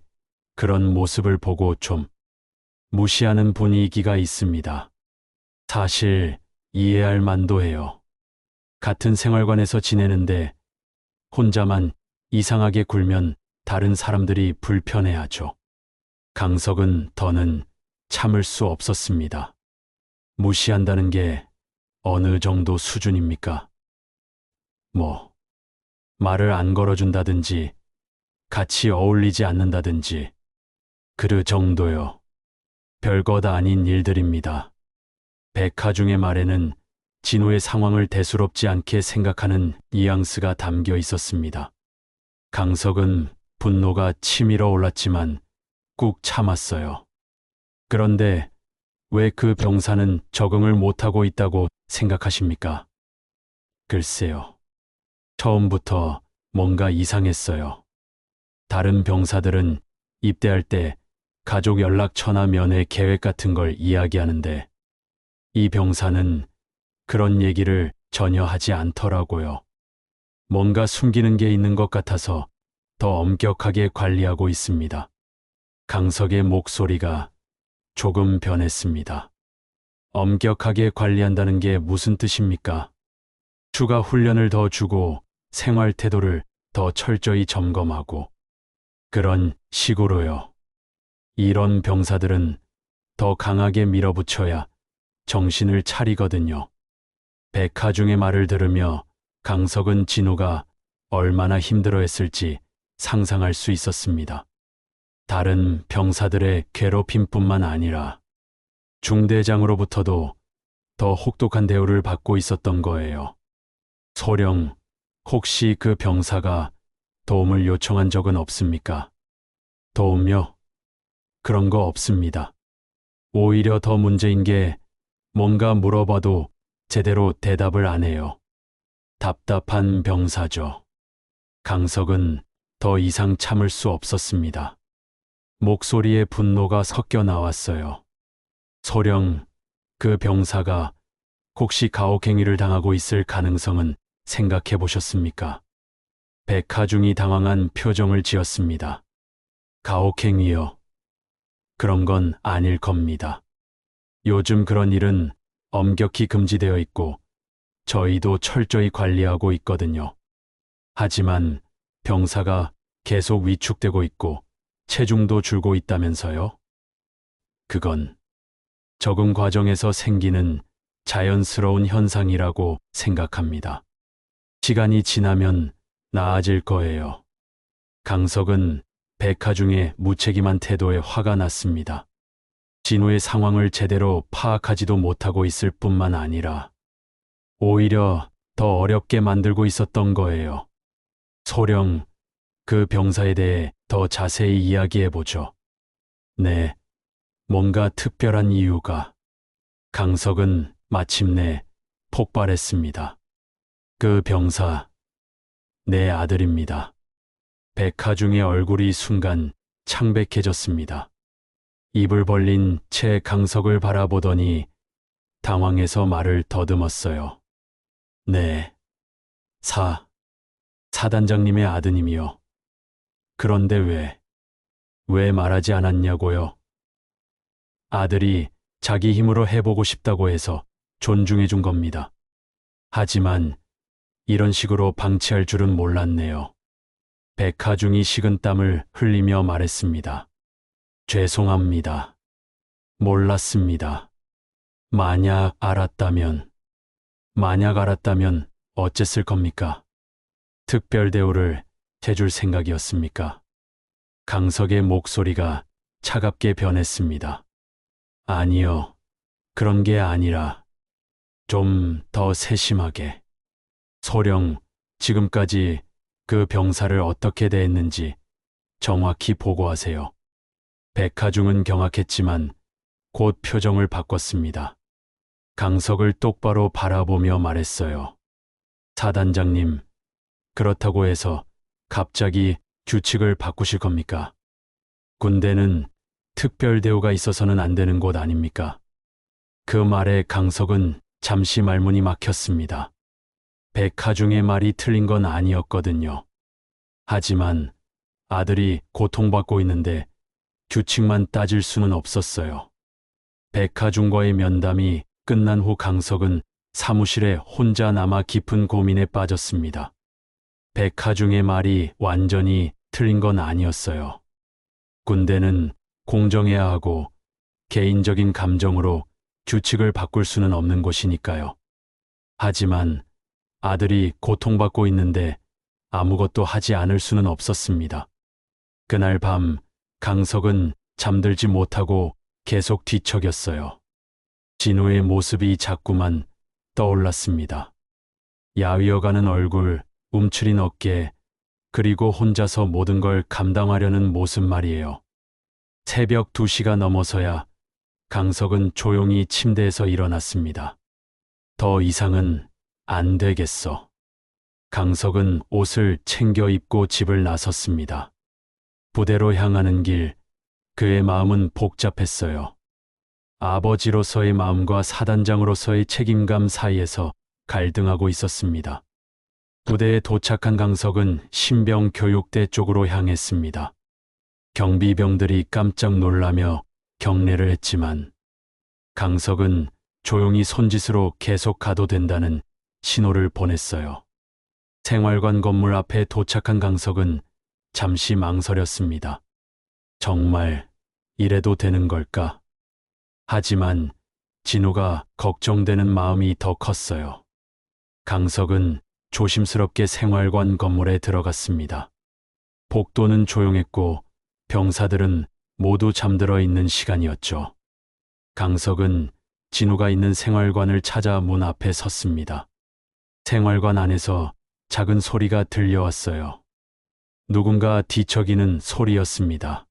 그런 모습을 보고 좀 무시하는 분위기가 있습니다. 사실 이해할 만도 해요. 같은 생활관에서 지내는데 혼자만 이상하게 굴면 다른 사람들이 불편해하죠. 강석은 더는 참을 수 없었습니다. 무시한다는 게 어느 정도 수준입니까? 말을 안 걸어준다든지 같이 어울리지 않는다든지 그 정도요. 별것 아닌 일들입니다. 백하중의 말에는 진우의 상황을 대수롭지 않게 생각하는 뉘앙스가 담겨 있었습니다. 강석은 분노가 치밀어 올랐지만 꾹 참았어요. 그런데 왜 그 병사는 적응을 못하고 있다고 생각하십니까? 글쎄요. 처음부터 뭔가 이상했어요. 다른 병사들은 입대할 때 가족 연락처나 면회 계획 같은 걸 이야기하는데 이 병사는 그런 얘기를 전혀 하지 않더라고요. 뭔가 숨기는 게 있는 것 같아서 더 엄격하게 관리하고 있습니다. 강석의 목소리가 조금 변했습니다. 엄격하게 관리한다는 게 무슨 뜻입니까? 추가 훈련을 더 주고 생활 태도를 더 철저히 점검하고 그런 식으로요. 이런 병사들은 더 강하게 밀어붙여야 정신을 차리거든요. 백하중의 말을 들으며 강석은 진우가 얼마나 힘들어했을지 상상할 수 있었습니다. 다른 병사들의 괴롭힘뿐만 아니라 중대장으로부터도 더 혹독한 대우를 받고 있었던 거예요. 소령, 혹시 그 병사가 도움을 요청한 적은 없습니까? 도움요? 그런 거 없습니다. 오히려 더 문제인 게 뭔가 물어봐도 제대로 대답을 안 해요. 답답한 병사죠. 강석은 더 이상 참을 수 없었습니다. 목소리에 분노가 섞여 나왔어요. 소령, 그 병사가 혹시 가혹행위를 당하고 있을 가능성은 생각해 보셨습니까? 백하중이 당황한 표정을 지었습니다. 가혹행위요? 그런 건 아닐 겁니다. 요즘 그런 일은 엄격히 금지되어 있고 저희도 철저히 관리하고 있거든요. 하지만 병사가 계속 위축되고 있고 체중도 줄고 있다면서요? 그건 적응 과정에서 생기는 자연스러운 현상이라고 생각합니다. 시간이 지나면 나아질 거예요. 강석은 백하중의 무책임한 태도에 화가 났습니다. 진우의 상황을 제대로 파악하지도 못하고 있을 뿐만 아니라 오히려 더 어렵게 만들고 있었던 거예요. 소령, 그 병사에 대해 더 자세히 이야기해보죠. 네, 뭔가 특별한 이유가. 강석은 마침내 폭발했습니다. 그 병사, 내 아들입니다. 백하중의 얼굴이 순간 창백해졌습니다. 입을 벌린 채 강석을 바라보더니 당황해서 말을 더듬었어요. 네, 사단장님의 아드님이요. 그런데 왜 말하지 않았냐고요? 아들이 자기 힘으로 해보고 싶다고 해서 존중해 준 겁니다. 하지만 이런 식으로 방치할 줄은 몰랐네요. 백하중이 식은땀을 흘리며 말했습니다. 죄송합니다. 몰랐습니다. 만약 알았다면 어쨌을 겁니까? 특별 대우를 해줄 생각이었습니까? 강석의 목소리가 차갑게 변했습니다. 아니요. 그런 게 아니라 좀 더 세심하게. 소령, 지금까지 그 병사를 어떻게 대했는지 정확히 보고하세요. 백하중은 경악했지만 곧 표정을 바꿨습니다. 강석을 똑바로 바라보며 말했어요. 사단장님, 그렇다고 해서 갑자기 규칙을 바꾸실 겁니까? 군대는 특별 대우가 있어서는 안 되는 곳 아닙니까? 그 말에 강석은 잠시 말문이 막혔습니다. 백하중의 말이 틀린 건 아니었거든요. 하지만 아들이 고통받고 있는데 규칙만 따질 수는 없었어요. 백하중과의 면담이 끝난 후 강석은 사무실에 혼자 남아 깊은 고민에 빠졌습니다. 백하중의 말이 완전히 틀린 건 아니었어요. 군대는 공정해야 하고 개인적인 감정으로 규칙을 바꿀 수는 없는 곳이니까요. 하지만 아들이 고통받고 있는데 아무것도 하지 않을 수는 없었습니다. 그날 밤 강석은 잠들지 못하고 계속 뒤척였어요. 진우의 모습이 자꾸만 떠올랐습니다. 야위어가는 얼굴, 움츠린 어깨, 그리고 혼자서 모든 걸 감당하려는 모습 말이에요. 새벽 2시가 넘어서야 강석은 조용히 침대에서 일어났습니다. 더 이상은 안 되겠어. 강석은 옷을 챙겨 입고 집을 나섰습니다. 부대로 향하는 길, 그의 마음은 복잡했어요. 아버지로서의 마음과 사단장으로서의 책임감 사이에서 갈등하고 있었습니다. 부대에 도착한 강석은 신병 교육대 쪽으로 향했습니다. 경비병들이 깜짝 놀라며 경례를 했지만 강석은 조용히 손짓으로 계속 가도 된다는 신호를 보냈어요. 생활관 건물 앞에 도착한 강석은 잠시 망설였습니다. 정말 이래도 되는 걸까? 하지만 진우가 걱정되는 마음이 더 컸어요. 강석은 조심스럽게 생활관 건물에 들어갔습니다. 복도는 조용했고 병사들은 모두 잠들어 있는 시간이었죠. 강석은 진우가 있는 생활관을 찾아 문 앞에 섰습니다. 생활관 안에서 작은 소리가 들려왔어요. 누군가 뒤척이는 소리였습니다.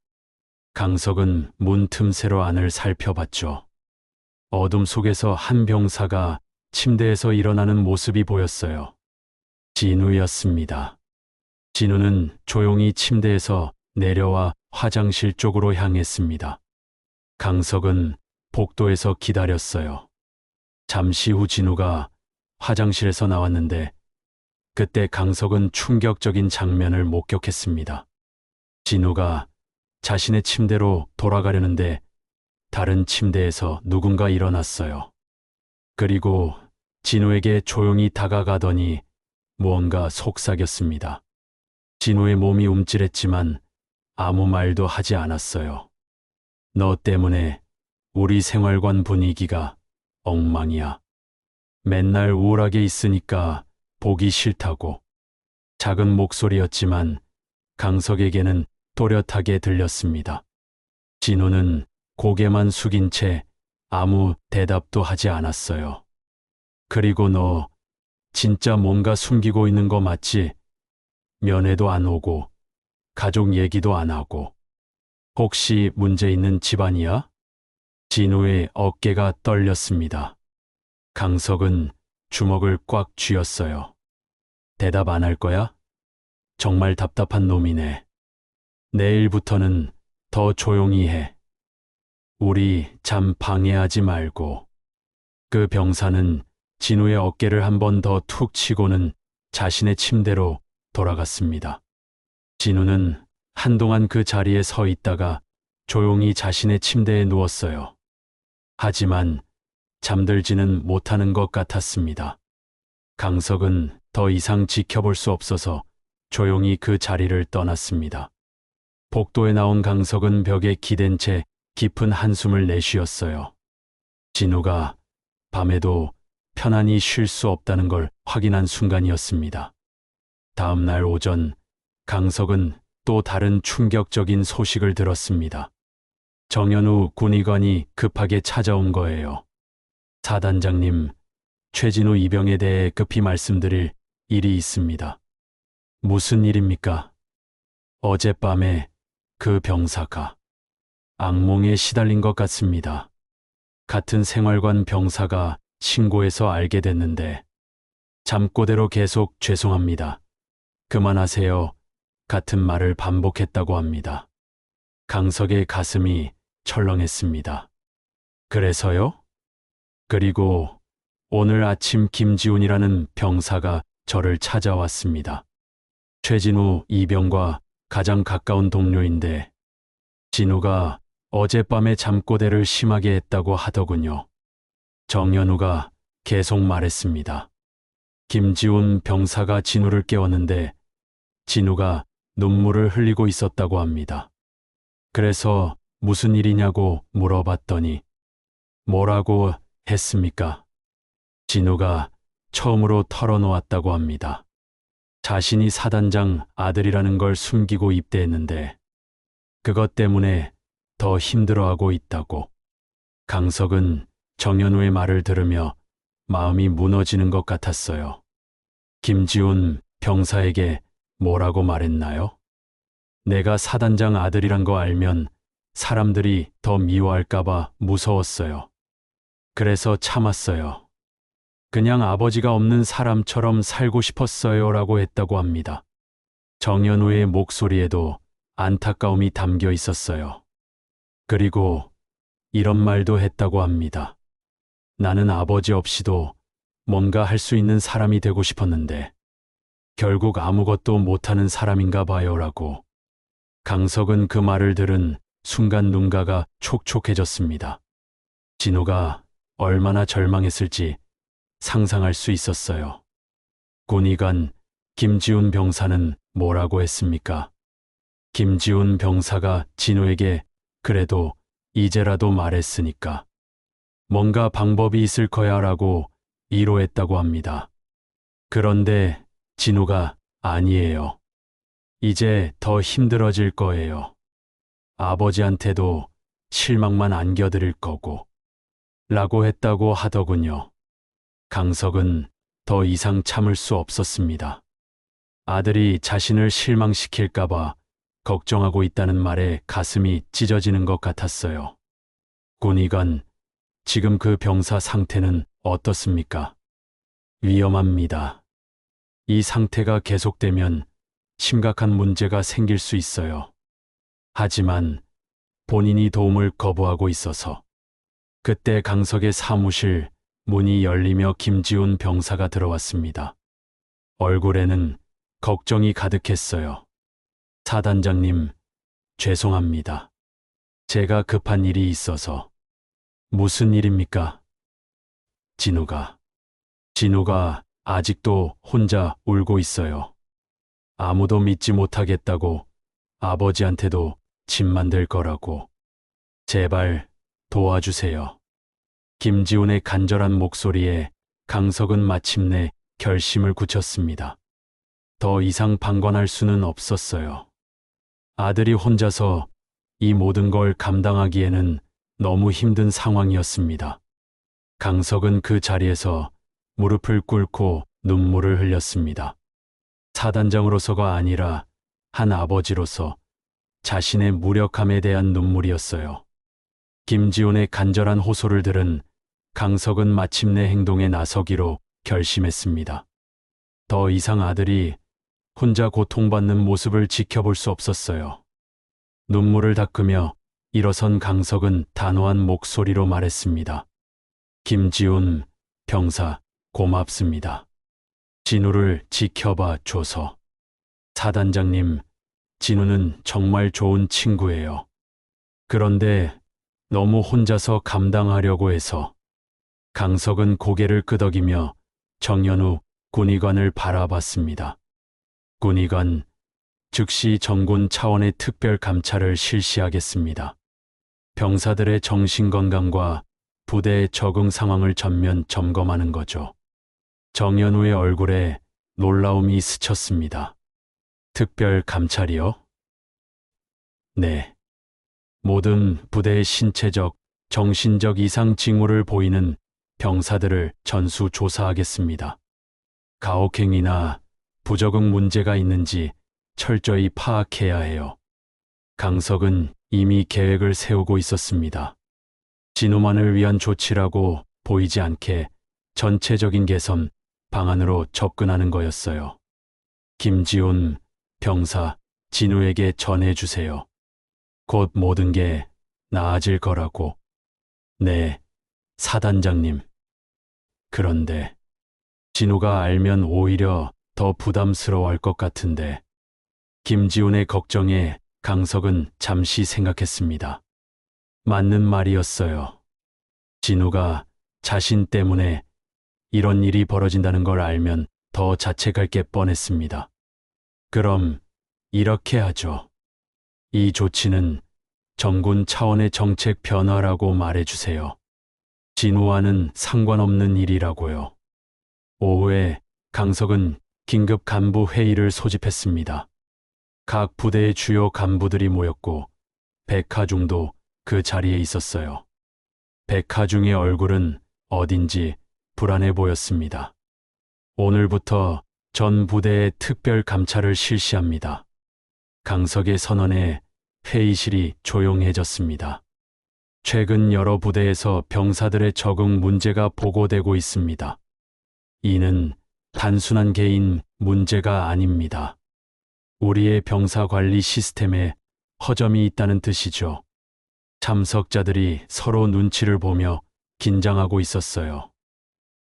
강석은 문 틈새로 안을 살펴봤죠. 어둠 속에서 한 병사가 침대에서 일어나는 모습이 보였어요. 진우였습니다. 진우는 조용히 침대에서 내려와 화장실 쪽으로 향했습니다. 강석은 복도에서 기다렸어요. 잠시 후 진우가 화장실에서 나왔는데 그때 강석은 충격적인 장면을 목격했습니다. 진우가 자신의 침대로 돌아가려는데 다른 침대에서 누군가 일어났어요. 그리고 진우에게 조용히 다가가더니 무언가 속삭였습니다. 진우의 몸이 움찔했지만 아무 말도 하지 않았어요. 너 때문에 우리 생활관 분위기가 엉망이야. 맨날 우울하게 있으니까 보기 싫다고. 작은 목소리였지만 강석에게는 또렷하게 들렸습니다. 진우는 고개만 숙인 채 아무 대답도 하지 않았어요. 그리고 너 진짜 뭔가 숨기고 있는 거 맞지? 면회도 안 오고 가족 얘기도 안 하고 혹시 문제 있는 집안이야? 진우의 어깨가 떨렸습니다. 강석은 주먹을 꽉 쥐었어요. 대답 안 할 거야? 정말 답답한 놈이네. 내일부터는 더 조용히 해. 우리 잠 방해하지 말고. 그 병사는 진우의 어깨를 한 번 더 툭 치고는 자신의 침대로 돌아갔습니다. 진우는 한동안 그 자리에 서 있다가 조용히 자신의 침대에 누웠어요. 하지만 잠들지는 못하는 것 같았습니다. 강석은 더 이상 지켜볼 수 없어서 조용히 그 자리를 떠났습니다. 복도에 나온 강석은 벽에 기댄 채 깊은 한숨을 내쉬었어요. 진우가 밤에도 편안히 쉴 수 없다는 걸 확인한 순간이었습니다. 다음 날 오전, 강석은 또 다른 충격적인 소식을 들었습니다. 정현우 군의관이 급하게 찾아온 거예요. 사단장님, 최진우 이병에 대해 급히 말씀드릴 일이 있습니다. 무슨 일입니까? 어젯밤에 그 병사가 악몽에 시달린 것 같습니다. 같은 생활관 병사가 신고해서 알게 됐는데 잠꼬대로 계속 죄송합니다. 그만하세요. 같은 말을 반복했다고 합니다. 강석의 가슴이 철렁했습니다. 그래서요? 그리고 오늘 아침 김지훈이라는 병사가 저를 찾아왔습니다. 최진우 이병과 가장 가까운 동료인데 진우가 어젯밤에 잠꼬대를 심하게 했다고 하더군요. 정현우가 계속 말했습니다. 김지훈 병사가 진우를 깨웠는데 진우가 눈물을 흘리고 있었다고 합니다. 그래서 무슨 일이냐고 물어봤더니 뭐라고 했습니까? 진우가 처음으로 털어놓았다고 합니다. 자신이 사단장 아들이라는 걸 숨기고 입대했는데 그것 때문에 더 힘들어하고 있다고. 강석은 정현우의 말을 들으며 마음이 무너지는 것 같았어요. 김지훈 병사에게 뭐라고 말했나요? 내가 사단장 아들이란 거 알면 사람들이 더 미워할까봐 무서웠어요. 그래서 참았어요. 그냥 아버지가 없는 사람처럼 살고 싶었어요라고 했다고 합니다. 정연우의 목소리에도 안타까움이 담겨 있었어요. 그리고 이런 말도 했다고 합니다. 나는 아버지 없이도 뭔가 할 수 있는 사람이 되고 싶었는데 결국 아무것도 못하는 사람인가 봐요라고. 강석은 그 말을 들은 순간 눈가가 촉촉해졌습니다. 진우가 얼마나 절망했을지 상상할 수 있었어요. 군의관 김지훈 병사는 뭐라고 했습니까? 김지훈 병사가 진우에게 그래도 이제라도 말했으니까 뭔가 방법이 있을 거야라고 위로했다고 합니다. 그런데 진우가 아니에요. 이제 더 힘들어질 거예요. 아버지한테도 실망만 안겨드릴 거고 라고 했다고 하더군요. 강석은 더 이상 참을 수 없었습니다. 아들이 자신을 실망시킬까봐 걱정하고 있다는 말에 가슴이 찢어지는 것 같았어요. 군의관, 지금 그 병사 상태는 어떻습니까? 위험합니다. 이 상태가 계속되면 심각한 문제가 생길 수 있어요. 하지만 본인이 도움을 거부하고 있어서. 그때 강석의 사무실 문이 열리며 김지훈 병사가 들어왔습니다. 얼굴에는 걱정이 가득했어요. 사단장님, 죄송합니다. 제가 급한 일이 있어서. 무슨 일입니까? 진우가 아직도 혼자 울고 있어요. 아무도 믿지 못하겠다고, 아버지한테도 집 만들 거라고. 제발 도와주세요. 김지훈의 간절한 목소리에 강석은 마침내 결심을 굳혔습니다. 더 이상 방관할 수는 없었어요. 아들이 혼자서 이 모든 걸 감당하기에는 너무 힘든 상황이었습니다. 강석은 그 자리에서 무릎을 꿇고 눈물을 흘렸습니다. 사단장으로서가 아니라 한 아버지로서 자신의 무력함에 대한 눈물이었어요. 김지훈의 간절한 호소를 들은 강석은 마침내 행동에 나서기로 결심했습니다. 더 이상 아들이 혼자 고통받는 모습을 지켜볼 수 없었어요. 눈물을 닦으며 일어선 강석은 단호한 목소리로 말했습니다. 김지훈 병사 고맙습니다. 진우를 지켜봐 줘서. 사단장님, 진우는 정말 좋은 친구예요. 그런데 너무 혼자서 감당하려고 해서. 강석은 고개를 끄덕이며 정연우 군의관을 바라봤습니다. 군의관, 즉시 정군 차원의 특별 감찰을 실시하겠습니다. 병사들의 정신건강과 부대의 적응 상황을 전면 점검하는 거죠. 정연우의 얼굴에 놀라움이 스쳤습니다. 특별 감찰이요? 네. 모든 부대의 신체적, 정신적 이상 징후를 보이는 병사들을 전수 조사하겠습니다. 가혹행위나 부적응 문제가 있는지 철저히 파악해야 해요. 강석은 이미 계획을 세우고 있었습니다. 진우만을 위한 조치라고 보이지 않게 전체적인 개선 방안으로 접근하는 거였어요. 김지훈 병사, 진우에게 전해주세요. 곧 모든 게 나아질 거라고. 네, 사단장님. 그런데 진우가 알면 오히려 더 부담스러워할 것 같은데. 김지훈의 걱정에 강석은 잠시 생각했습니다. 맞는 말이었어요. 진우가 자신 때문에 이런 일이 벌어진다는 걸 알면 더 자책할 게 뻔했습니다. 그럼 이렇게 하죠. 이 조치는 정군 차원의 정책 변화라고 말해주세요. 진우와는 상관없는 일이라고요. 오후에 강석은 긴급 간부 회의를 소집했습니다. 각 부대의 주요 간부들이 모였고 백하중도 그 자리에 있었어요. 백하중의 얼굴은 어딘지 불안해 보였습니다. 오늘부터 전 부대의 특별 감찰을 실시합니다. 강석의 선언에 회의실이 조용해졌습니다. 최근 여러 부대에서 병사들의 적응 문제가 보고되고 있습니다. 이는 단순한 개인 문제가 아닙니다. 우리의 병사 관리 시스템에 허점이 있다는 뜻이죠. 참석자들이 서로 눈치를 보며 긴장하고 있었어요.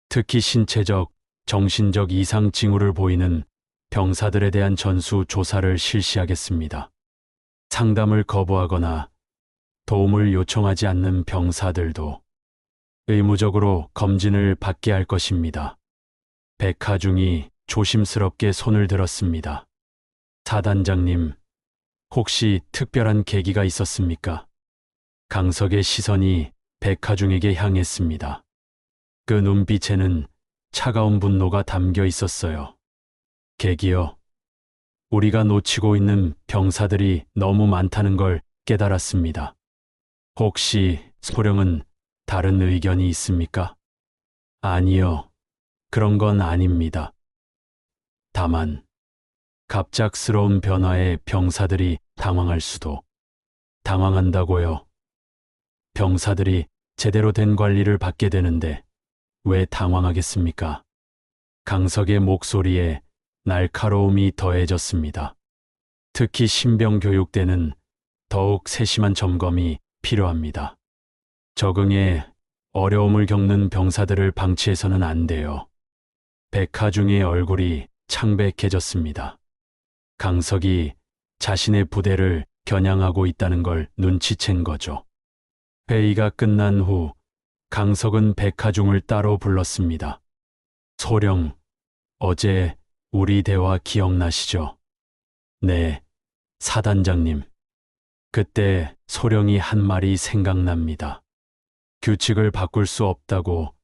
특히 신체적, 정신적 이상 징후를 보이는 병사들에 대한 전수 조사를 실시하겠습니다. 상담을 거부하거나 도움을 요청하지 않는 병사들도 의무적으로 검진을 받게 할 것입니다. 백하중이 조심스럽게 손을 들었습니다. 사단장님, 혹시 특별한 계기가 있었습니까? 강석의 시선이 백하중에게 향했습니다. 그 눈빛에는 차가운 분노가 담겨 있었어요. 계기요. 우리가 놓치고 있는 병사들이 너무 많다는 걸 깨달았습니다. 혹시 소령은 다른 의견이 있습니까? 아니요. 그런 건 아닙니다. 다만 갑작스러운 변화에 병사들이 당황할 수도. 당황한다고요. 병사들이 제대로 된 관리를 받게 되는데 왜 당황하겠습니까? 강석의 목소리에 날카로움이 더해졌습니다. 특히 신병 교육 때는 더욱 세심한 점검이 필요합니다. 적응에 어려움을 겪는 병사들을 방치해서는 안 돼요. 백하중의 얼굴이 창백해졌습니다. 강석이 자신의 부대를 겨냥하고 있다는 걸 눈치챈 거죠. 회의가 끝난 후 강석은 백하중을 따로 불렀습니다. 소령, 어제 우리 대화 기억나시죠? 네, 사단장님. 그때 소령이 한 말이 생각납니다. 규칙을 바꿀 수 없다고,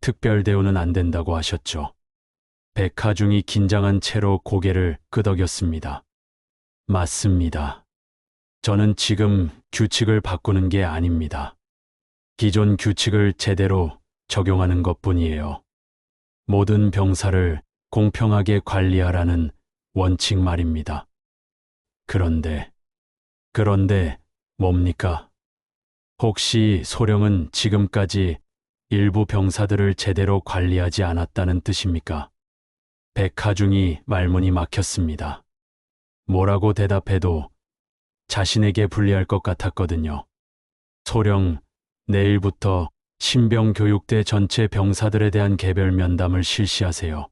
특별 대우는 안 된다고 하셨죠. 백하중이 긴장한 채로 고개를 끄덕였습니다. 맞습니다. 저는 지금 규칙을 바꾸는 게 아닙니다. 기존 규칙을 제대로 적용하는 것뿐이에요. 모든 병사를 공평하게 관리하라는 원칙 말입니다. 그런데 뭡니까? 혹시 소령은 지금까지 일부 병사들을 제대로 관리하지 않았다는 뜻입니까? 백하중이 말문이 막혔습니다. 뭐라고 대답해도 자신에게 불리할 것 같았거든요. 소령, 내일부터 신병 교육대 전체 병사들에 대한 개별 면담을 실시하세요.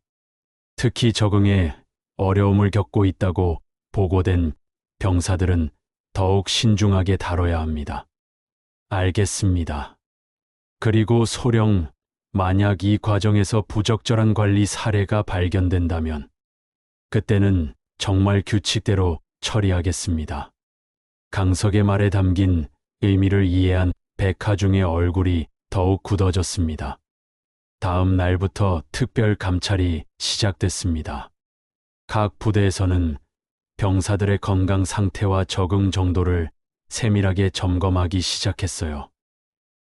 특히 적응에 어려움을 겪고 있다고 보고된 병사들은 더욱 신중하게 다뤄야 합니다. 알겠습니다. 그리고 소령, 만약 이 과정에서 부적절한 관리 사례가 발견된다면 그때는 정말 규칙대로 처리하겠습니다. 강석의 말에 담긴 의미를 이해한 백하중의 얼굴이 더욱 굳어졌습니다. 다음 날부터 특별 감찰이 시작됐습니다. 각 부대에서는 병사들의 건강 상태와 적응 정도를 세밀하게 점검하기 시작했어요.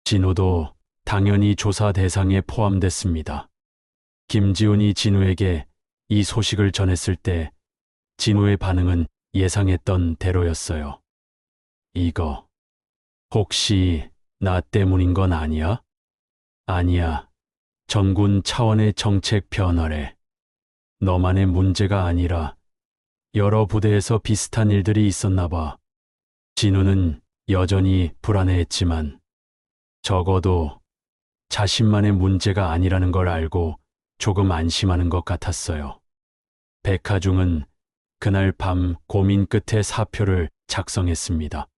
진우도 당연히 조사 대상에 포함됐습니다. 김지훈이 진우에게 이 소식을 전했을 때 진우의 반응은 예상했던 대로였어요. 이거 혹시 나 때문인 건 아니야? 아니야. 전군 차원의 정책 변화래. 너만의 문제가 아니라 여러 부대에서 비슷한 일들이 있었나 봐. 진우는 여전히 불안해했지만 적어도 자신만의 문제가 아니라는 걸 알고 조금 안심하는 것 같았어요. 백하중은 그날 밤 고민 끝에 사표를 작성했습니다.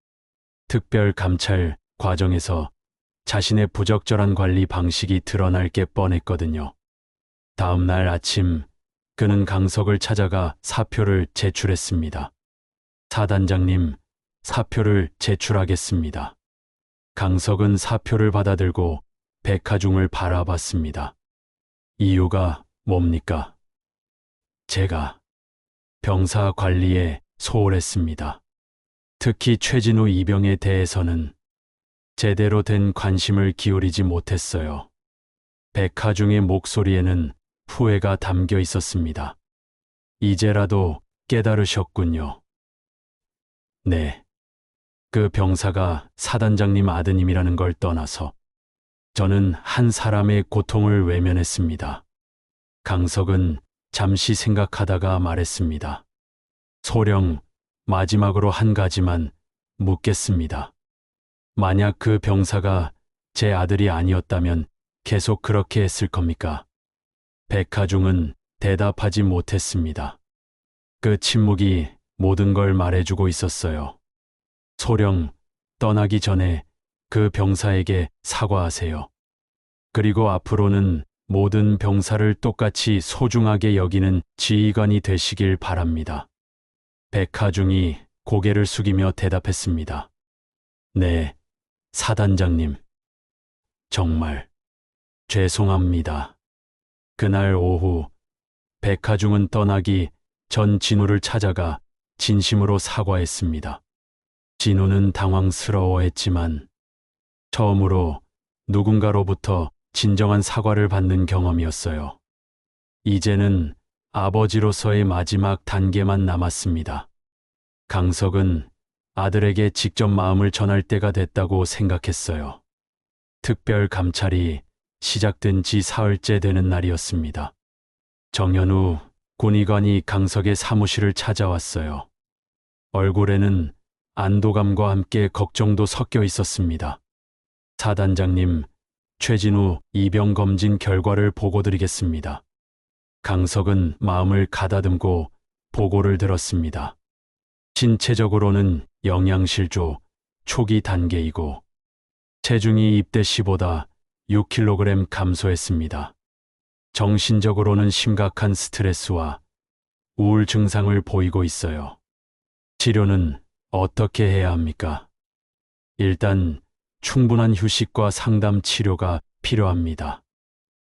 특별 감찰 과정에서 자신의 부적절한 관리 방식이 드러날 게 뻔했거든요. 다음 날 아침 그는 강석을 찾아가 사표를 제출했습니다. 사단장님, 사표를 제출하겠습니다. 강석은 사표를 받아들고 백하중을 바라봤습니다. 이유가 뭡니까? 제가 병사 관리에 소홀했습니다. 특히 최진우 이병에 대해서는 제대로 된 관심을 기울이지 못했어요. 백하중의 목소리에는 후회가 담겨 있었습니다. 이제라도 깨달으셨군요. 네. 그 병사가 사단장님 아드님이라는 걸 떠나서 저는 한 사람의 고통을 외면했습니다. 강석은 잠시 생각하다가 말했습니다. 소령, 마지막으로 한 가지만 묻겠습니다. 만약 그 병사가 제 아들이 아니었다면 계속 그렇게 했을 겁니까? 백하중은 대답하지 못했습니다. 그 침묵이 모든 걸 말해주고 있었어요. 소령, 떠나기 전에 그 병사에게 사과하세요. 그리고 앞으로는 모든 병사를 똑같이 소중하게 여기는 지휘관이 되시길 바랍니다. 백하중이 고개를 숙이며 대답했습니다. 네, 사단장님. 정말 죄송합니다. 그날 오후 백하중은 떠나기 전 진우를 찾아가 진심으로 사과했습니다. 진우는 당황스러워했지만 처음으로 누군가로부터 진정한 사과를 받는 경험이었어요. 이제는 아버지로서의 마지막 단계만 남았습니다. 강석은 아들에게 직접 마음을 전할 때가 됐다고 생각했어요. 특별 감찰이 시작된 지 사흘째 되는 날이었습니다. 정현우 군의관이 강석의 사무실을 찾아왔어요. 얼굴에는 안도감과 함께 걱정도 섞여 있었습니다. 사단장님, 최진우 이병 검진 결과를 보고드리겠습니다. 강석은 마음을 가다듬고 보고를 들었습니다. 신체적으로는 영양실조 초기 단계이고 체중이 입대 시보다 6kg 감소했습니다. 정신적으로는 심각한 스트레스와 우울 증상을 보이고 있어요. 치료는 어떻게 해야 합니까? 일단 충분한 휴식과 상담 치료가 필요합니다.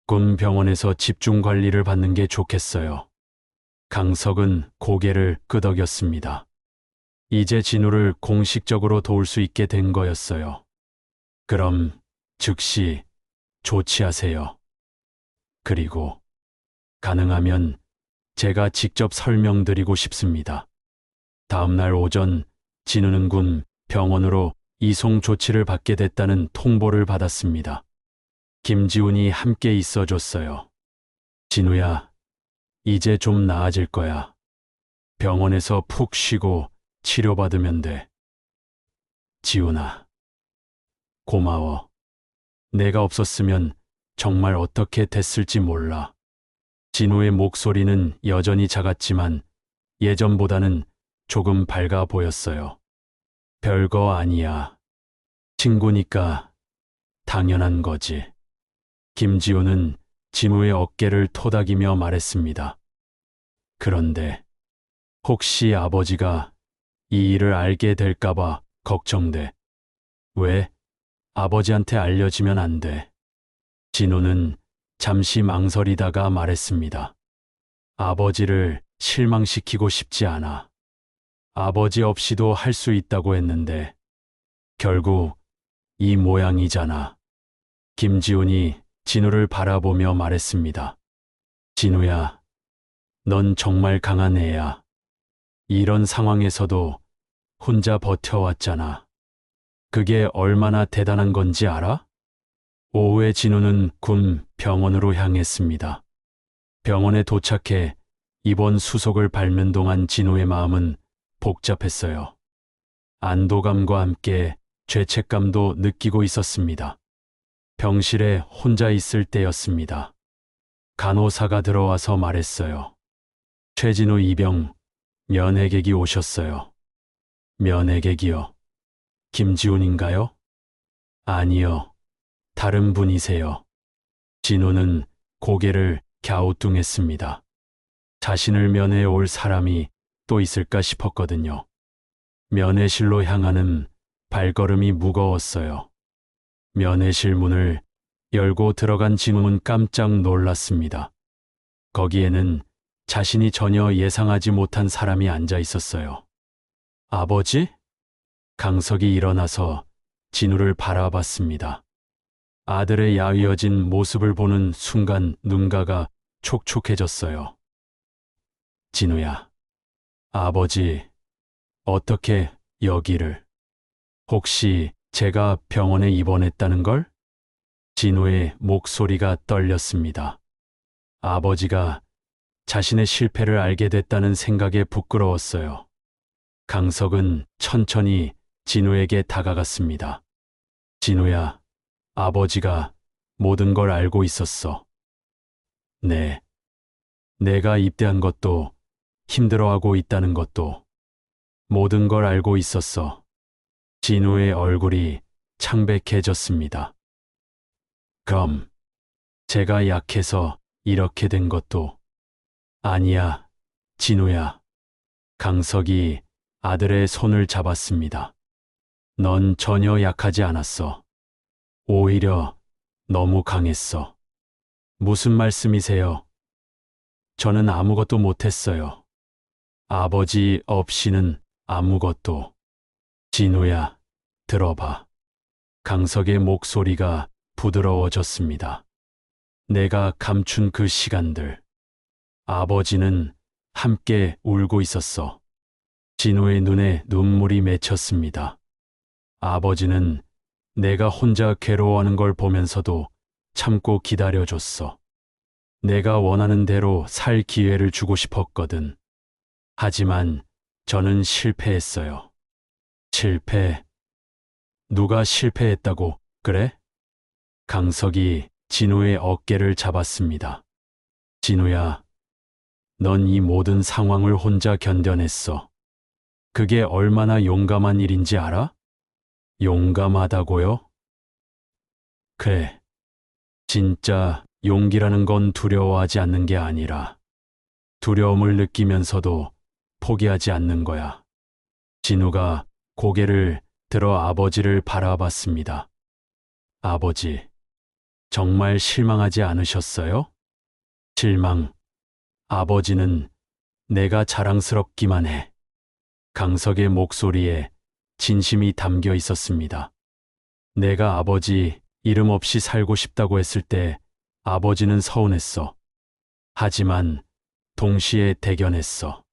군 병원에서 집중 관리를 받는 게 좋겠어요. 강석은 고개를 끄덕였습니다. 이제 진우를 공식적으로 도울 수 있게 된 거였어요. 그럼 즉시 조치하세요. 그리고 가능하면 제가 직접 설명드리고 싶습니다. 다음 날 오전 진우는 군 병원으로 이송 조치를 받게 됐다는 통보를 받았습니다. 김지훈이 함께 있어줬어요. 진우야, 이제 좀 나아질 거야. 병원에서 푹 쉬고 치료받으면 돼. 지훈아, 고마워. 내가 없었으면 정말 어떻게 됐을지 몰라. 진우의 목소리는 여전히 작았지만 예전보다는 조금 밝아 보였어요. 별거 아니야. 친구니까 당연한 거지. 김지우는 진우의 어깨를 토닥이며 말했습니다. 그런데 혹시 아버지가 이 일을 알게 될까봐 걱정돼. 왜? 아버지한테 알려지면 안 돼. 진우는 잠시 망설이다가 말했습니다. 아버지를 실망시키고 싶지 않아. 아버지 없이도 할 수 있다고 했는데 결국 이 모양이잖아. 김지훈이 진우를 바라보며 말했습니다. 진우야, 넌 정말 강한 애야. 이런 상황에서도 혼자 버텨왔잖아. 그게 얼마나 대단한 건지 알아? 오후에 진우는 군 병원으로 향했습니다. 병원에 도착해 입원 수속을 밟는 동안 진우의 마음은 복잡했어요. 안도감과 함께 죄책감도 느끼고 있었습니다. 병실에 혼자 있을 때였습니다. 간호사가 들어와서 말했어요. 최진우 이병 면회객이 오셨어요. 면회객이요? 김지훈인가요? 아니요. 다른 분이세요. 진우는 고개를 갸우뚱했습니다. 자신을 면회해 올 사람이 또 있을까 싶었거든요. 면회실로 향하는 발걸음이 무거웠어요. 면회실 문을 열고 들어간 진우는 깜짝 놀랐습니다. 거기에는 자신이 전혀 예상하지 못한 사람이 앉아 있었어요. 아버지? 강석이 일어나서 진우를 바라봤습니다. 아들의 야위어진 모습을 보는 순간 눈가가 촉촉해졌어요. 진우야, 아버지, 어떻게 여기를? 혹시 제가 병원에 입원했다는 걸? 진우의 목소리가 떨렸습니다. 아버지가 자신의 실패를 알게 됐다는 생각에 부끄러웠어요. 강석은 천천히 진우에게 다가갔습니다. 진우야, 아버지가 모든 걸 알고 있었어. 네. 내가 입대한 것도 힘들어하고 있다는 것도 모든 걸 알고 있었어. 진우의 얼굴이 창백해졌습니다. 그럼 제가 약해서 이렇게 된 것도 아니야, 진우야. 강석이 아들의 손을 잡았습니다. 넌 전혀 약하지 않았어. 오히려 너무 강했어. 무슨 말씀이세요? 저는 아무것도 못했어요. 아버지 없이는 아무것도. 진우야, 들어봐. 강석의 목소리가 부드러워졌습니다. 내가 감춘 그 시간들. 아버지는 함께 울고 있었어. 진우의 눈에 눈물이 맺혔습니다. 아버지는 내가 혼자 괴로워하는 걸 보면서도 참고 기다려줬어. 내가 원하는 대로 살 기회를 주고 싶었거든. 하지만 저는 실패했어요. 실패? 누가 실패했다고 그래? 강석이 진우의 어깨를 잡았습니다. 진우야, 넌 이 모든 상황을 혼자 견뎌냈어. 그게 얼마나 용감한 일인지 알아? 용감하다고요? 그래. 진짜 용기라는 건 두려워하지 않는 게 아니라 두려움을 느끼면서도 포기하지 않는 거야. 진우가 고개를 들어 아버지를 바라봤습니다. 아버지, 정말 실망하지 않으셨어요? 실망. 아버지는 내가 자랑스럽기만 해. 강석의 목소리에 진심이 담겨 있었습니다. 내가 아버지 이름 없이 살고 싶다고 했을 때 아버지는 서운했어. 하지만 동시에 대견했어.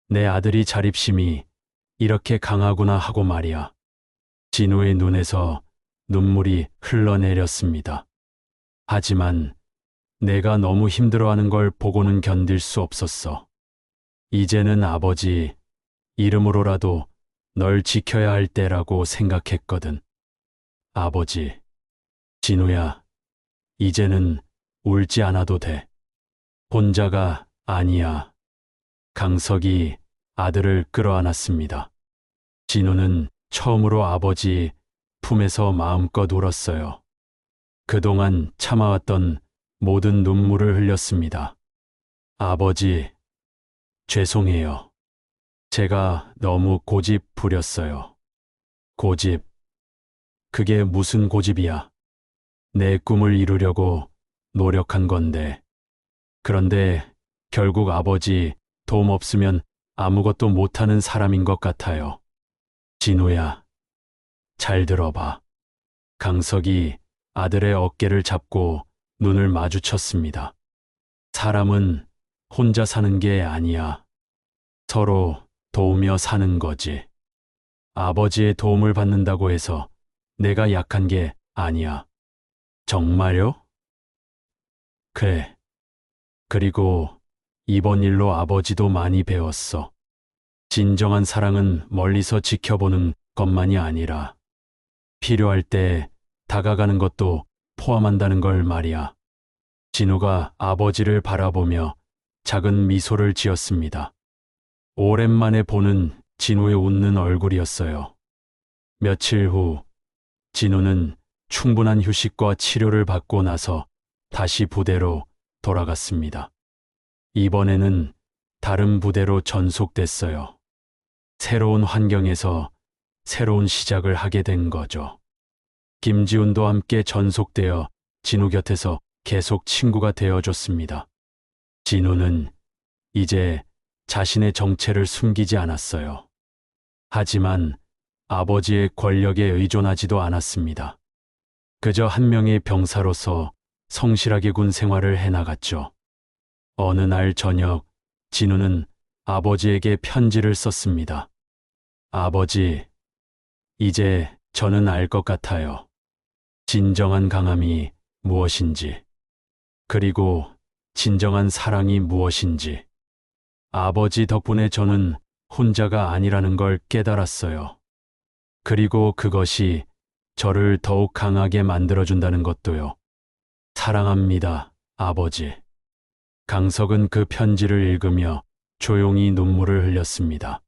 내 아들이 자립심이 이렇게 강하구나 하고 말이야. 진우의 눈에서 눈물이 흘러내렸습니다. 하지만 내가 너무 힘들어하는 걸 보고는 견딜 수 없었어. 이제는 아버지 이름으로라도 널 지켜야 할 때라고 생각했거든. 아버지, 진우야, 이제는 울지 않아도 돼. 혼자가 아니야. 강석이 아들을 끌어안았습니다. 진우는 처음으로 아버지 품에서 마음껏 울었어요. 그동안 참아왔던 모든 눈물을 흘렸습니다. 아버지, 죄송해요. 제가 너무 고집 부렸어요. 고집. 그게 무슨 고집이야? 내 꿈을 이루려고 노력한 건데. 그런데 결국 아버지 도움 없으면 아무것도 못하는 사람인 것 같아요. 진우야, 잘 들어봐. 강석이 아들의 어깨를 잡고 눈을 마주쳤습니다. 사람은 혼자 사는 게 아니야. 서로 도우며 사는 거지. 아버지의 도움을 받는다고 해서 내가 약한 게 아니야. 정말요? 그래. 그리고 이번 일로 아버지도 많이 배웠어. 진정한 사랑은 멀리서 지켜보는 것만이 아니라 필요할 때 다가가는 것도 포함한다는 걸 말이야. 진우가 아버지를 바라보며 작은 미소를 지었습니다. 오랜만에 보는 진우의 웃는 얼굴이었어요. 며칠 후 진우는 충분한 휴식과 치료를 받고 나서 다시 부대로 돌아갔습니다. 이번에는 다른 부대로 전속됐어요. 새로운 환경에서 새로운 시작을 하게 된 거죠. 김지훈도 함께 전속되어 진우 곁에서 계속 친구가 되어줬습니다. 진우는 이제 자신의 정체를 숨기지 않았어요. 하지만 아버지의 권력에 의존하지도 않았습니다. 그저 한 명의 병사로서 성실하게 군 생활을 해나갔죠. 어느 날 저녁, 진우는 아버지에게 편지를 썼습니다. 아버지, 이제 저는 알 것 같아요. 진정한 강함이 무엇인지. 그리고 진정한 사랑이 무엇인지. 아버지 덕분에 저는 혼자가 아니라는 걸 깨달았어요. 그리고 그것이 저를 더욱 강하게 만들어준다는 것도요. 사랑합니다, 아버지. 강석은 그 편지를 읽으며 조용히 눈물을 흘렸습니다.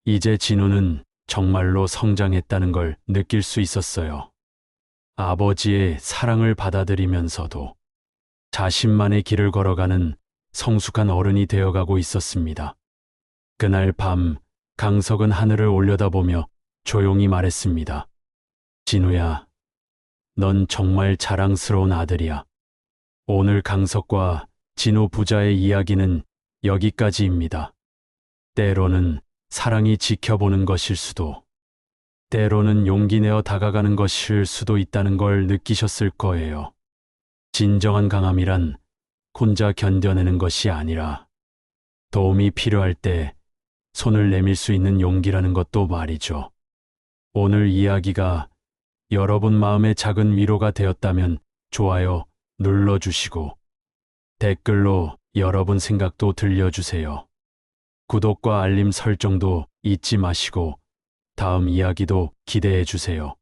이제 진우는 정말로 성장했다는 걸 느낄 수 있었어요. 아버지의 사랑을 받아들이면서도 자신만의 길을 걸어가는 성숙한 어른이 되어가고 있었습니다. 그날 밤 강석은 하늘을 올려다보며 조용히 말했습니다. 진우야, 넌 정말 자랑스러운 아들이야. 오늘 강석과 진우 부자의 이야기는 여기까지입니다. 때로는 사랑이 지켜보는 것일 수도, 때로는 용기 내어 다가가는 것일 수도 있다는 걸 느끼셨을 거예요. 진정한 강함이란 혼자 견뎌내는 것이 아니라 도움이 필요할 때 손을 내밀 수 있는 용기라는 것도 말이죠. 오늘 이야기가 여러분 마음의 작은 위로가 되었다면 좋아요 눌러주시고 댓글로 여러분 생각도 들려주세요. 구독과 알림 설정도 잊지 마시고 다음 이야기도 기대해 주세요.